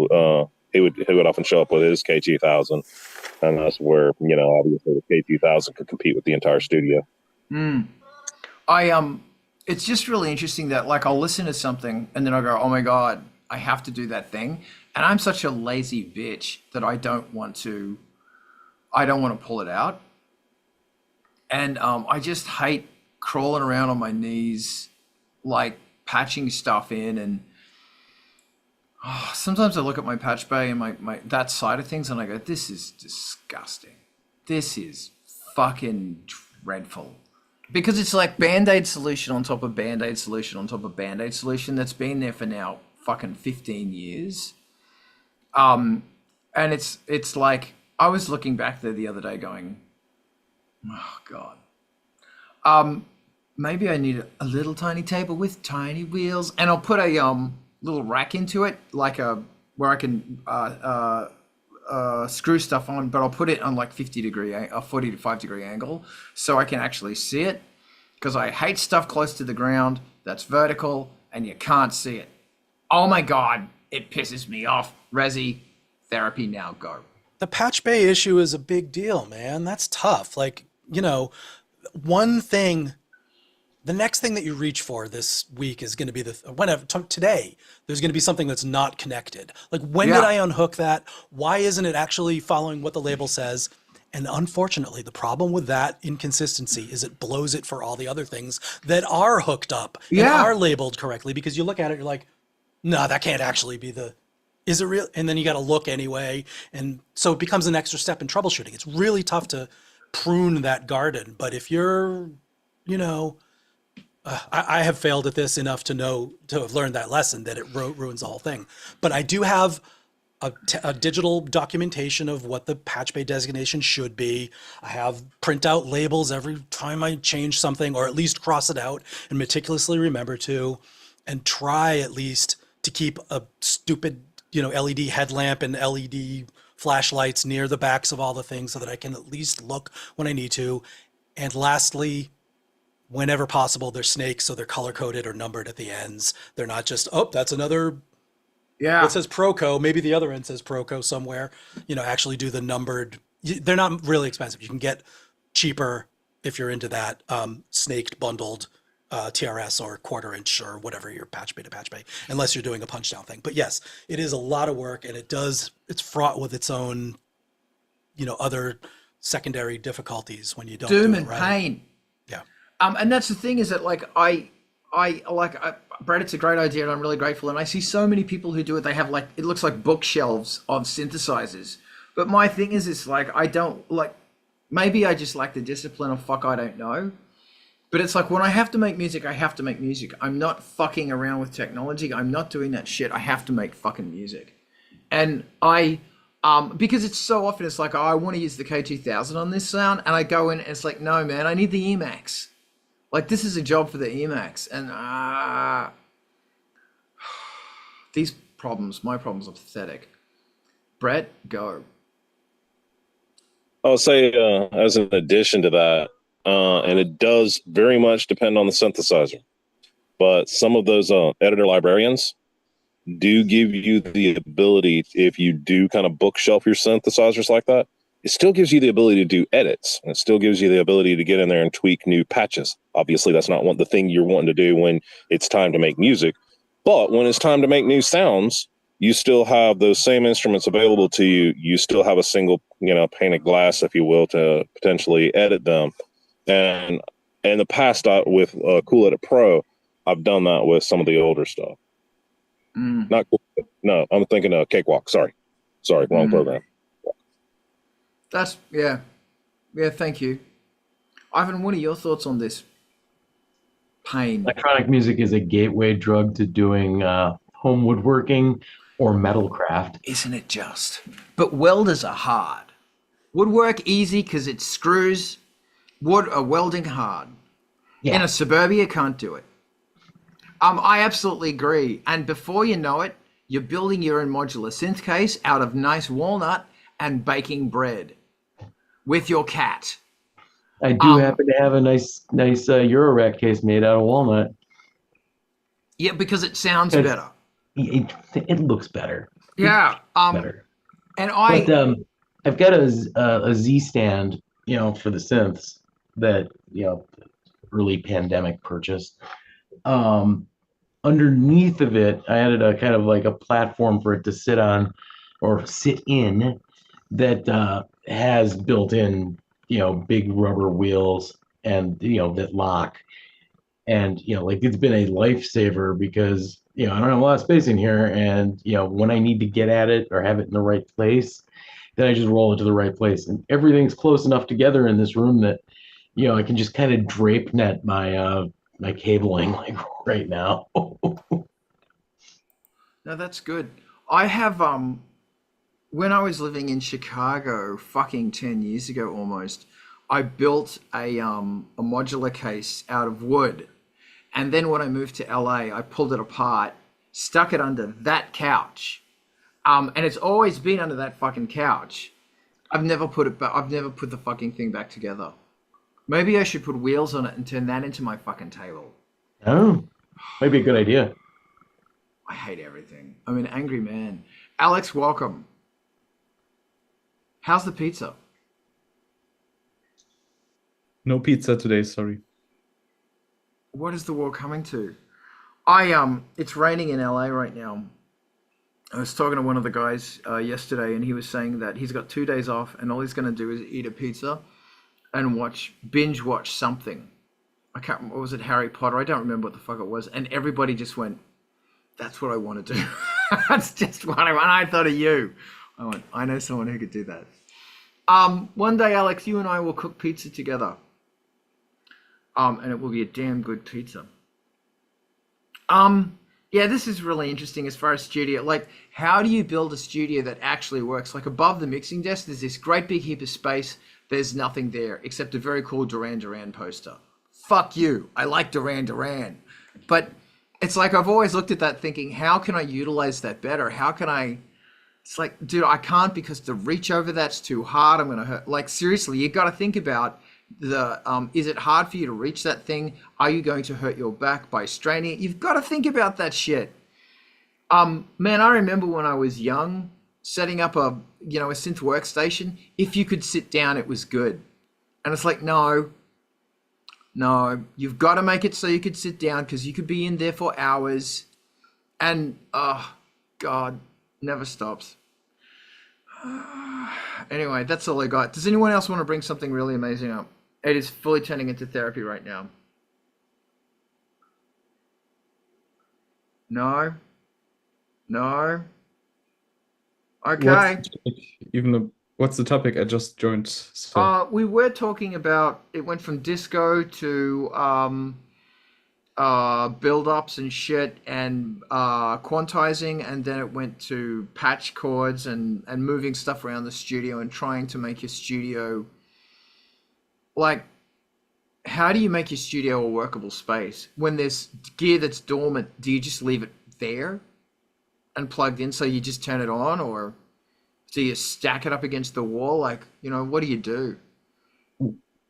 he would often show up with his K2000, and that's where obviously the K2000 could compete with the entire studio. It's just really interesting that like I'll listen to something and then I go, oh my God, I have to do that thing. And I'm such a lazy bitch that I don't want to pull it out. And I just hate crawling around on my knees, like patching stuff in. And sometimes I look at my patch bay and my that side of things and I go, this is disgusting. this is fucking dreadful. Because it's like Band-Aid solution on top of Band-Aid solution on top of Band-Aid solution that's been there for now fucking 15 years. And it's like, I was looking back there the other day going, oh God. Maybe I need a little tiny table with tiny wheels, and I'll put a little rack into it, like where I can screw stuff on, but I'll put it on like 45-degree angle so I can actually see it, because I hate stuff close to the ground that's vertical and you can't see it. Oh my God, it pisses me off. Resi, therapy now, go. The patch bay issue is a big deal, man. That's tough. Like, you know, one thing, the next thing that you reach for this week is going to be today, there's going to be something that's not connected. Like, when did I unhook that? Why isn't it actually following what the label says? And unfortunately, the problem with that inconsistency is it blows it for all the other things that are hooked up and are labeled correctly, because you look at it, you're like, no, that can't actually be is it real? And then you got to look anyway. And so it becomes an extra step in troubleshooting. It's really tough to prune that garden. But if you're, you know, I have failed at this enough to have learned that lesson, that it ruins the whole thing. But I do have a digital documentation of what the patch bay designation should be. I have printout labels every time I change something, or at least cross it out and meticulously remember to, and try at least to keep a stupid, you know, LED headlamp and LED flashlights near the backs of all the things so that I can at least look when I need to. And lastly, whenever possible, they're snakes, so they're color coded or numbered at the ends. They're not just, oh, that's another. Yeah. It says Proco. Maybe the other end says Proco somewhere. You know, actually do the numbered. They're not really expensive. You can get cheaper if you're into that snaked bundled TRS or 1/4 inch or whatever your patch bay to patch bay, unless you're doing a punch down thing. But yes, it is a lot of work, and it's fraught with its own, you know, other secondary difficulties when you don't do it right. Pain. Yeah. And that's the thing, is that like Brad, it's a great idea, and I'm really grateful. And I see so many people who do it. They have like, it looks like bookshelves of synthesizers. But my thing is, it's like, I don't like, maybe I just like the discipline of I don't know. But it's like, when I have to make music, I have to make music. I'm not fucking around with technology. I'm not doing that shit. I have to make fucking music. And because it's so often, it's like, oh, I want to use the K2000 on this sound. And I go in and it's like, no, man, I need the Emax. Like, this is a job for the Emax. And my problems are pathetic. Brett, go. I'll say, as an addition to that, and it does very much depend on the synthesizer, but some of those editor librarians do give you the ability, if you do kind of bookshelf your synthesizers like that, it still gives you the ability to do edits, and it still gives you the ability to get in there and tweak new patches. Obviously, that's not the thing you're wanting to do when it's time to make music, but when it's time to make new sounds, you still have those same instruments available to you. You still have a single, you know, pane of glass, if you will, to potentially edit them. And in the past, with Cool Edit Pro, I've done that with some of the older stuff. Not cool. No, I'm thinking of Cakewalk. Sorry, wrong program. That's yeah. Thank you, Ivan. What are your thoughts on this? Pain. Electronic music is a gateway drug to doing home woodworking or metalcraft. Isn't it just? But welders are hard. Woodwork easy because it screws. Wood are welding hard. Yeah. In a Suburbia, can't do it. I absolutely agree. And before you know it, you're building your own modular synth case out of nice walnut and baking bread with your cat. I do happen to have a nice Eurorack case made out of walnut. Yeah, because it sounds better. It looks better. Yeah. Better. And I've got a Z stand, you know, for the synths that, you know, early pandemic purchase. Underneath of it, I added a kind of like a platform for it to sit on or sit in that has built-in, you know, big rubber wheels and, you know, that lock. And, you know, like, it's been a lifesaver because, you know, I don't have a lot of space in here, and, you know, when I need to get at it or have it in the right place, then I just roll it to the right place. And everything's close enough together in this room that, I can just kind of drape net my cabling like right now. No, that's good. I have when I was living in Chicago, fucking 10 years ago almost, I built a modular case out of wood. And then when I moved to LA, I pulled it apart, stuck it under that couch. And it's always been under that fucking couch. I've never put it back. I've never put the fucking thing back together. Maybe I should put wheels on it and turn that into my fucking table. Oh, might be a good idea. I hate everything. I'm an angry man. Alex, welcome. How's the pizza? No pizza today, sorry. What is the world coming to? It's raining in LA right now. I was talking to one of the guys yesterday, and he was saying that he's got 2 days off, and all he's going to do is eat a pizza and binge watch something. I can't remember, was it Harry Potter? I don't remember what the fuck it was. And everybody just went, that's what I want to do. That's just what I want. I thought of you. I went, I know someone who could do that. One day, Alex, you and I will cook pizza together. And it will be a damn good pizza. Yeah, this is really interesting as far as studio. Like, how do you build a studio that actually works? Like, above the mixing desk, there's this great big heap of space. There's nothing there except a very cool Duran Duran poster. Fuck you. I like Duran Duran. But it's like I've always looked at that thinking, how can I utilize that better? How can I... It's like, dude, I can't because the reach over that's too hard. I'm going to hurt. Like, seriously, you got to think about... is it hard for you to reach that thing? Are you going to hurt your back by straining it? You've got to think about that shit. Man, I remember when I was young, setting up a synth workstation. If you could sit down, it was good. And it's like, no, you've got to make it so you could sit down because you could be in there for hours. And, oh, God, never stops. Anyway, that's all I got. Does anyone else want to bring something really amazing up? It is fully turning into therapy right now. No. Okay. What's the topic? I just joined. So. We were talking about, it went from disco to build-ups and shit and quantizing, and then it went to patch chords and moving stuff around the studio and trying to make your studio, like, how do you make your studio a workable space? When there's gear that's dormant, do you just leave it there and plugged in so you just turn it on, or do you stack it up against the wall? Like, what do you do?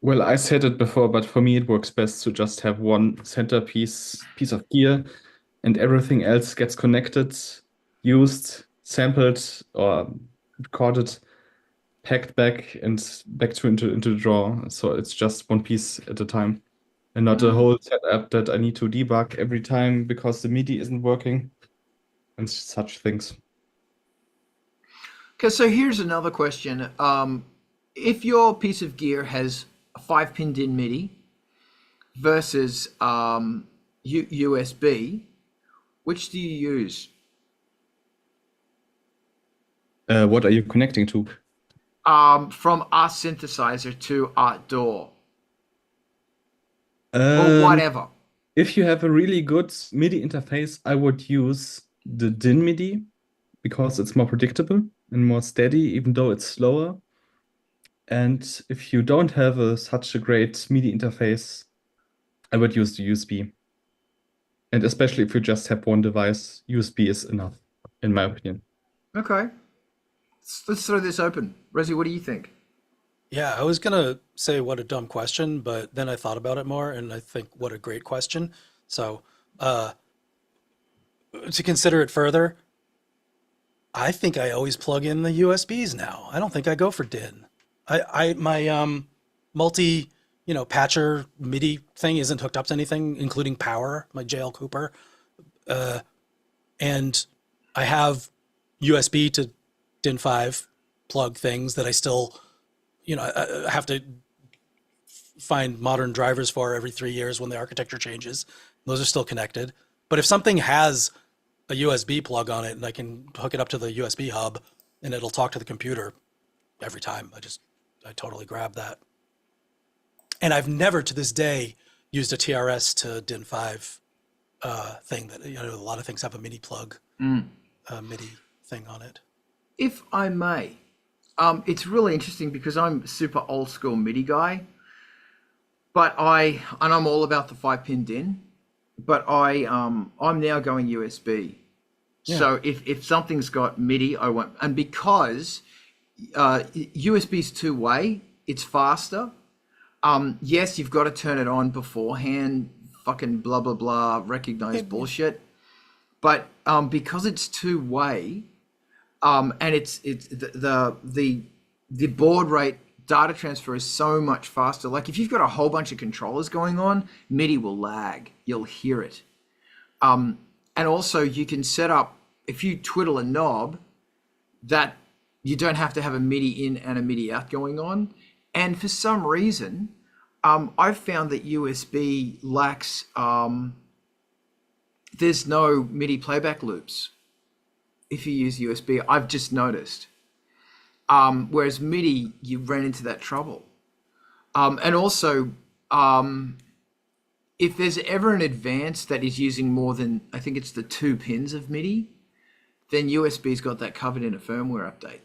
Well, I said it before, but for me it works best to just have one centerpiece piece of gear, and everything else gets connected, used, sampled, or recorded, packed back and back into the drawer. So it's just one piece at a time, and not a whole setup that I need to debug every time because the MIDI isn't working, and such things. Okay, so here's another question. If your piece of gear has a 5-pin DIN MIDI versus USB, which do you use? What are you connecting to? From our synthesizer to outdoor or whatever. If you have a really good MIDI interface, I would use the DIN MIDI because it's more predictable and more steady, even though it's slower. And if you don't have such a great MIDI interface, I would use the USB. And especially if you just have one device, USB is enough, in my opinion. Okay. Let's throw this open. Raziel, what do you think? Yeah, I was going to say what a dumb question, but then I thought about it more and I think what a great question. So to consider it further, I think I always plug in the USBs now. I don't think I go for DIN. My multi, patcher MIDI thing isn't hooked up to anything, including power, my JL Cooper. And I have USB to DIN 5 plug things that I still, I have to find modern drivers for every 3 years when the architecture changes. Those are still connected. But if something has a USB plug on it and I can hook it up to the USB hub and it'll talk to the computer, every time. I totally grab that. And I've never to this day used a TRS to DIN 5 thing that, you know, a lot of things have a MIDI plug, MIDI thing on it. If I may, it's really interesting because I'm a super old school MIDI guy, but I'm all about the 5-pin DIN, but I'm now going USB. Yeah. So if something's got MIDI, I want, and because USB is two-way, it's faster. Yes, you've got to turn it on beforehand, fucking blah, blah, blah, recognize bullshit. But because it's two-way, and it's the baud rate data transfer is so much faster. Like if you've got a whole bunch of controllers going on, MIDI will lag. You'll hear it. And also you can set up, if you twiddle a knob, that you don't have to have a MIDI in and a MIDI out going on. And for some reason, I've found that USB lacks, there's no MIDI playback loops if you use USB. I've just noticed. Whereas MIDI, you ran into that trouble. And also, if there's ever an advance that is using more than, I think it's the 2 pins of MIDI, then USB's got that covered in a firmware update.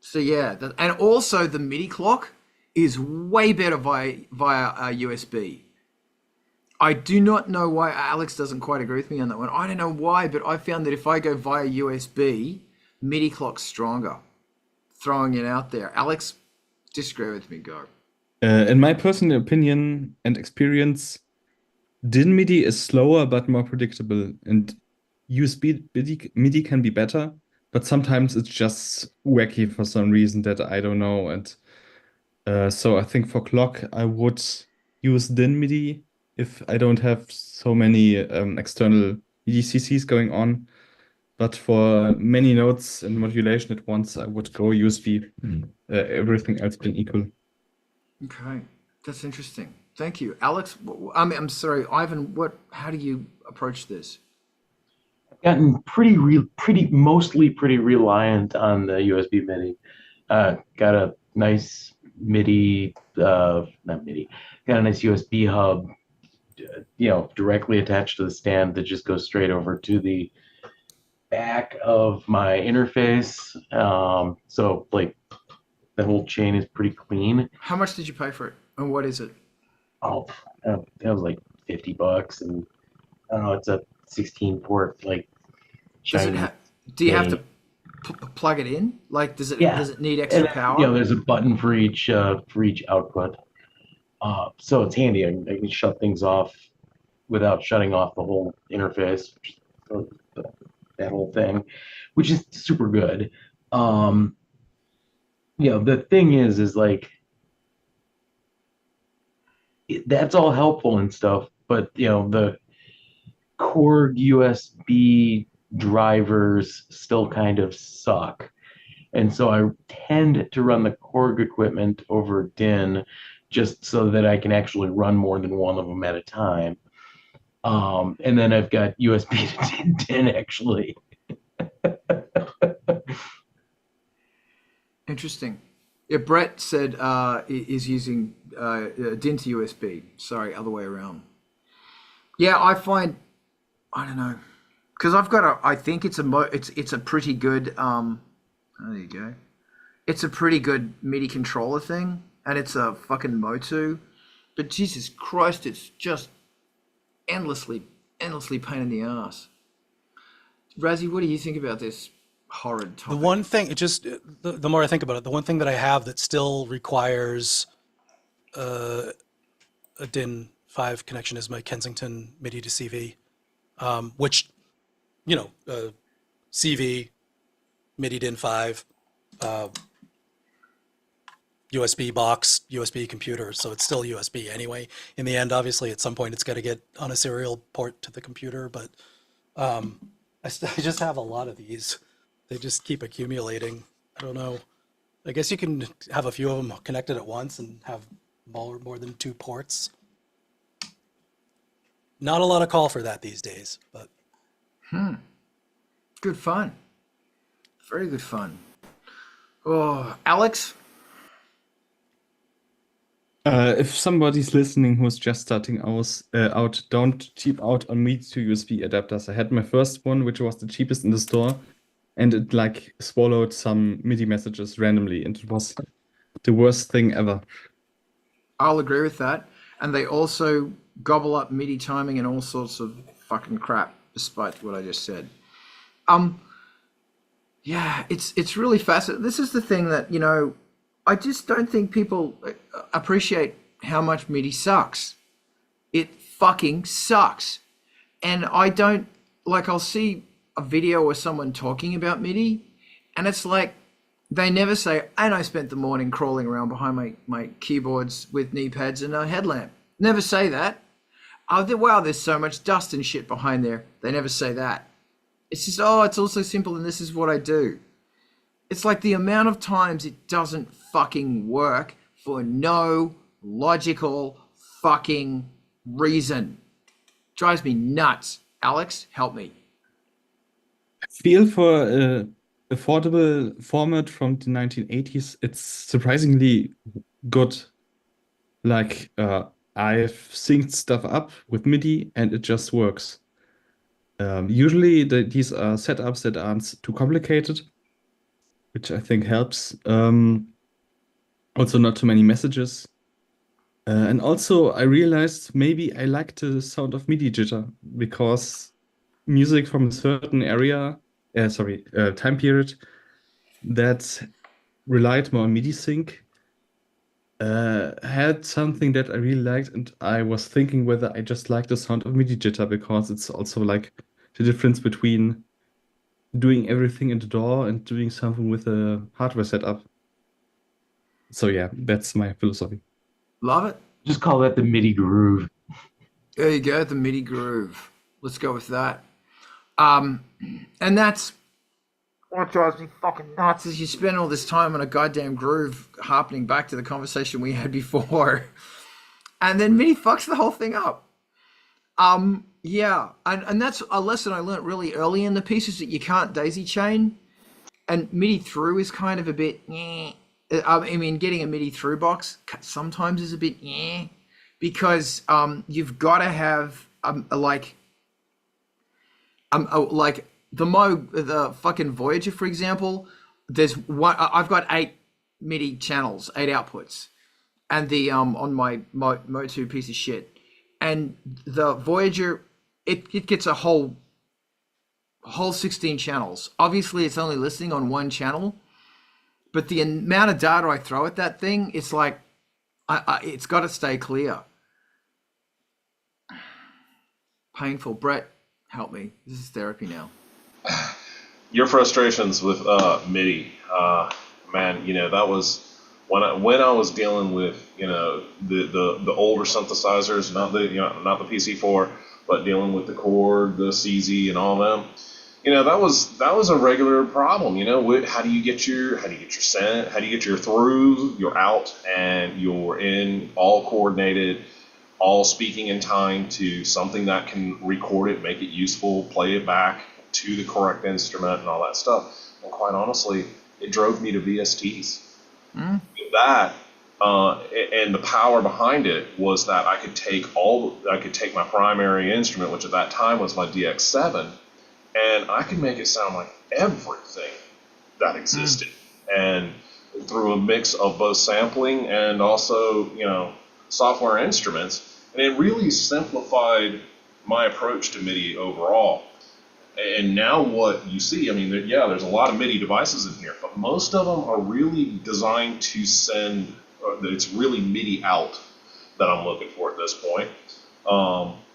So yeah, and also the MIDI clock is way better via USB. I do not know why Alex doesn't quite agree with me on that one. I don't know why, but I found that if I go via USB, MIDI clock's stronger. Throwing it out there. Alex, disagree with me, go. In my personal opinion and experience, DIN MIDI is slower but more predictable, and USB MIDI can be better, but sometimes it's just wacky for some reason that I don't know. And so I think for clock, I would use DIN MIDI if I don't have so many external MIDI CCs going on. But for many notes and modulation at once, I would go USB. Everything else being equal. Okay, that's interesting. Thank you, Alex. I'm sorry, Ivan. How do you approach this? I've gotten mostly pretty reliant on the USB MIDI. Got a nice MIDI, not MIDI. Got a nice USB hub, directly attached to the stand that just goes straight over to the back of my interface. So like the whole chain is pretty clean. How much did you pay for it, and what is it? Oh, that was like $50, and I don't know. It's a 16-port like. Does it do you have to plug it in? Like, does it need extra power? There's a button for each output. So it's handy. I can shut things off without shutting off the whole interface, that whole thing, which is super good. The thing is like that's all helpful and stuff, but the Korg USB drivers still kind of suck, and so I tend to run the Korg equipment over DIN just so that I can actually run more than one of them at a time. And then I've got USB to DIN actually. Interesting. Yeah, Brett said is using DIN to USB. Sorry, other way around. Yeah, I find, I don't know, because I think it's a pretty good, oh, there you go. It's a pretty good MIDI controller thing, and it's a fucking Motu, but Jesus Christ, it's just endlessly pain in the ass. Razi, what do you think about this horrid topic? The one thing, the more I think about it, the one thing that I have that still requires a DIN 5 connection is my Kensington MIDI to CV, which, CV, MIDI DIN 5, USB box, USB computer, so it's still USB anyway. In the end, obviously, at some point, it's got to get on a serial port to the computer, but I just have a lot of these. They just keep accumulating. I don't know. I guess you can have a few of them connected at once and have more than 2 ports. Not a lot of call for that these days, but Good fun. Very good fun. Oh, Alex? If somebody's listening who's just starting out, don't cheap out on MIDI to USB adapters. I had my first one, which was the cheapest in the store, and it like swallowed some MIDI messages randomly, and it was the worst thing ever. I'll agree with that. And they also gobble up MIDI timing and all sorts of fucking crap, despite what I just said. Yeah, it's really fascinating. This is the thing that, you know, I just don't think people appreciate how much MIDI sucks. It fucking sucks. And I don't, like, I'll see a video of someone talking about MIDI, and it's like, they never say, and I spent the morning crawling around behind my keyboards with knee pads and a headlamp. Never say that. Wow, there's so much dust and shit behind there. They never say that. It's just, oh, it's all so simple and this is what I do. It's like the amount of times it doesn't fucking work for no logical fucking reason. Drives me nuts. Alex, help me. I feel for a affordable format from the 1980s, it's surprisingly good. Like, I've synced stuff up with MIDI and it just works. Usually these are setups that aren't too complicated, which I think helps. Also not too many messages. And also I realized maybe I like the sound of MIDI jitter because music from a certain time period that relied more on MIDI sync had something that I really liked, and I was thinking whether I just like the sound of MIDI jitter because it's also like the difference between doing everything in the DAW and doing something with a hardware setup. So yeah, that's my philosophy. Love it. Just call that the MIDI groove. There you go, the MIDI groove. Let's go with that. And that's what drives me fucking nuts is you spend all this time on a goddamn groove, harping back to the conversation we had before, and then MIDI fucks the whole thing up. Yeah, and that's a lesson I learned really early in the piece is that you can't daisy chain, and MIDI through is kind of a bit. I mean, getting a MIDI through box sometimes is a bit because you've got to have like the fucking Voyager, for example. There's one. I've got 8 MIDI channels, 8 outputs, and the on my Motu piece of shit, and the Voyager it gets a whole 16 channels. Obviously, it's only listening on one channel, but the amount of data I throw at that thing, it's like it's got to stay clear. Painful. Brett, help me. This is therapy now. Your frustrations with MIDI, man. You know that was when I was dealing with the older synthesizers, not the not the PC4, but dealing with the Chord, the CZ, and all them. That was a regular problem. How do you get your synth, how do you get your through, your out, and your in all coordinated, all speaking in time to something that can record it, make it useful, play it back to the correct instrument and all that stuff. And quite honestly, it drove me to VSTs. That and the power behind it was that I could take my primary instrument, which at that time was my DX7, and I could make it sound like everything that existed. And through a mix of both sampling and also, software instruments, and it really simplified my approach to MIDI overall. And now what you see, I mean, there's a lot of MIDI devices in here, but most of them are really designed to send, it's really MIDI out that I'm looking for at this point.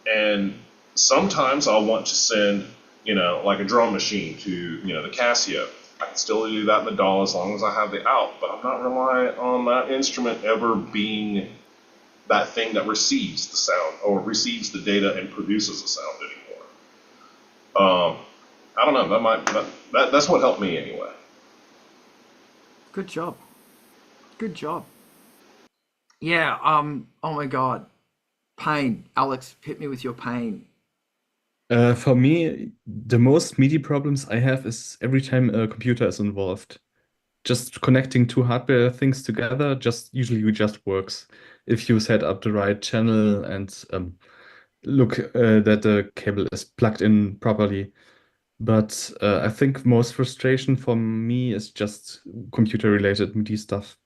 And sometimes I'll want to send, like a drum machine to, the Casio. I can still do that in the DAW as long as I have the out, but I'm not relying on that instrument ever being that thing that receives the sound or receives the data and produces the sound anymore. I don't know. That's what helped me anyway. Good job. Good job. Yeah. Oh my God. Pain. Alex, hit me with your pain. For me, the most MIDI problems I have is every time a computer is involved. Just connecting two hardware things together just works if you set up the right channel and look that the cable is plugged in properly. But I think most frustration for me is just computer-related MIDI stuff.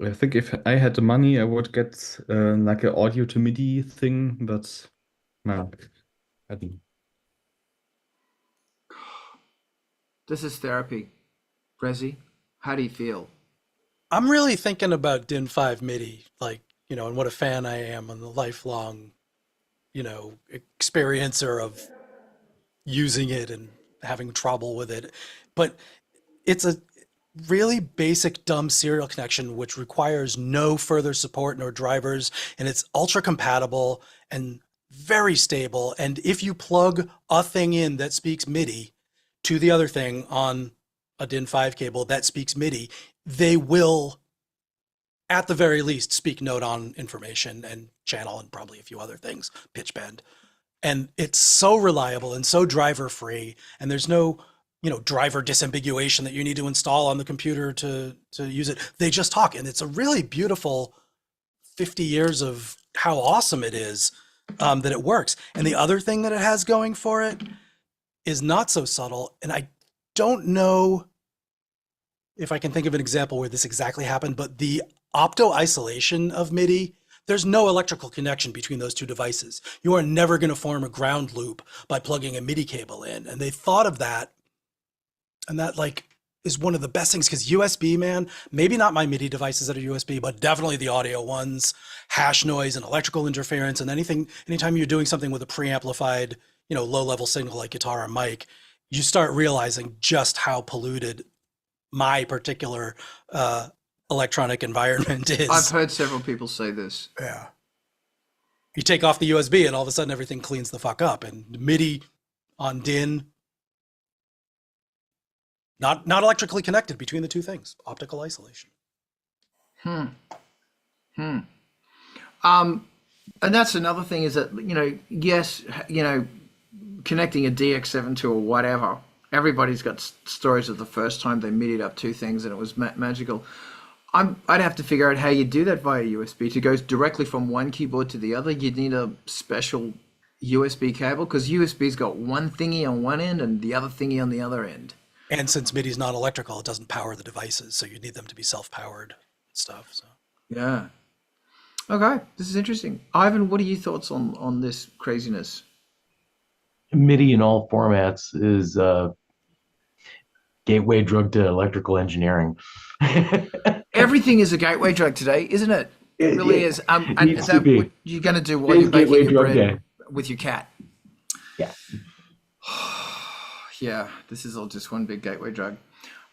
I think if I had the money, I would get like an audio to MIDI thing, but no, I didn't. This is therapy. Rezi, how do you feel? I'm really thinking about DIN 5 MIDI, like, and what a fan I am and the lifelong, experiencer of using it and having trouble with it. But it's a really basic dumb serial connection which requires no further support nor drivers, and it's ultra compatible and very stable. And if you plug a thing in that speaks MIDI to the other thing on a DIN 5 cable that speaks MIDI, they will at the very least speak note on information and channel and probably a few other things, pitch bend. And it's so reliable and so driver free, and there's no driver disambiguation that you need to install on the computer to use it. They just talk, and it's a really beautiful 50 years of how awesome it is that it works. And the other thing that it has going for it is not so subtle, and I don't know if I can think of an example where this exactly happened, but the opto isolation of MIDI, there's no electrical connection between those two devices. You are never going to form a ground loop by plugging a MIDI cable in. And they thought of that, and that is one of the best things, because USB, man, maybe not my MIDI devices that are USB, but definitely the audio ones, hash noise and electrical interference, and anytime you're doing something with a preamplified, low-level signal like guitar or mic, you start realizing just how polluted my particular electronic environment is. I've heard several people say this. Yeah. You take off the USB and all of a sudden everything cleans the fuck up. And MIDI on DIN, not electrically connected between the two things. Optical isolation. And that's another thing is that, yes, connecting a DX7 to a whatever, everybody's got stories of the first time they MIDI'd up two things and it was magical. I'd have to figure out how you do that via USB. To go directly from one keyboard to the other, you'd need a special USB cable, because USB's got one thingy on one end and the other thingy on the other end. And since MIDI's not electrical, it doesn't power the devices, so you need them to be self-powered and stuff. So yeah. Okay, this is interesting. Ivan, what are your thoughts on this craziness? MIDI in all formats is a gateway drug to electrical engineering. Everything is a gateway drug today, isn't it? It really is. And is that what you're going to do while you're baking your bread with your cat? Yeah. Yeah, this is all just one big gateway drug.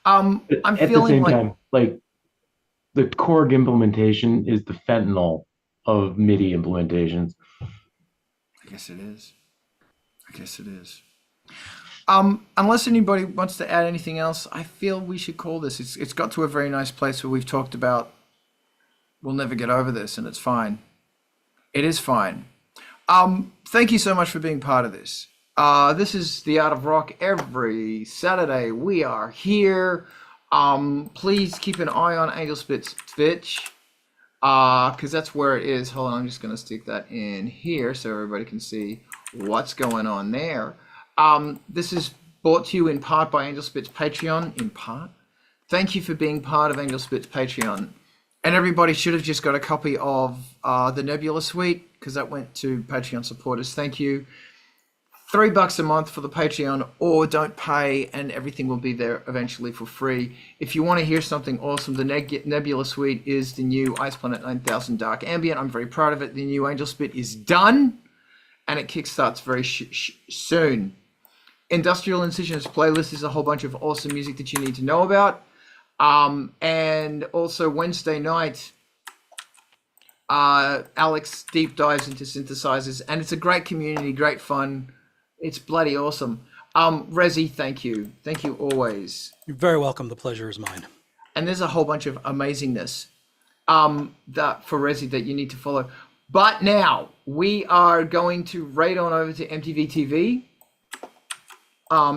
I'm at feeling the same time, the Korg implementation is the fentanyl of MIDI implementations. I guess it is. Unless anybody wants to add anything else, I feel we should call this. It's got to a very nice place where we've talked about we'll never get over this, and it's fine. It is fine. Thank you so much for being part of this. This is The Art of Rock. Every Saturday we are here. Please keep an eye on Angelspit's Twitch, because that's where it is. Hold on, I'm just going to stick that in here so everybody can see what's going on there. This is brought to you in part by Angelspit's Patreon. In part. Thank you for being part of Angelspit's Patreon. And everybody should have just got a copy of the Nebula Suite, because that went to Patreon supporters. Thank you. $3 a month for the Patreon, or don't pay and everything will be there eventually for free. If you want to hear something awesome, the Nebula Suite is the new Ice Planet 9000 Dark Ambient. I'm very proud of it. The new Angelspit is done and it kickstarts very soon. Industrial Incisions playlist is a whole bunch of awesome music that you need to know about. And also Wednesday night, Alex deep dives into synthesizers, and it's a great community, great fun. It's bloody awesome. Rezi, thank you. Thank you always. you're very welcome. The pleasure is mine. And there's a whole bunch of amazingness that for Rezi that you need to follow. But now, we are going to raid on over to MTV TV.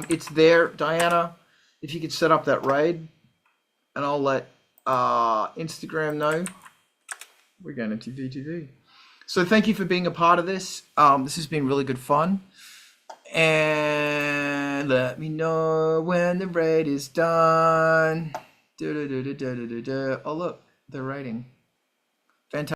It's there, Diana. If you could set up that raid, and I'll let Instagram know. We're going to MTV TV. So thank you for being a part of this. This has been really good fun. And let me know when the raid is done. Oh, look, they're raiding. Fantastic.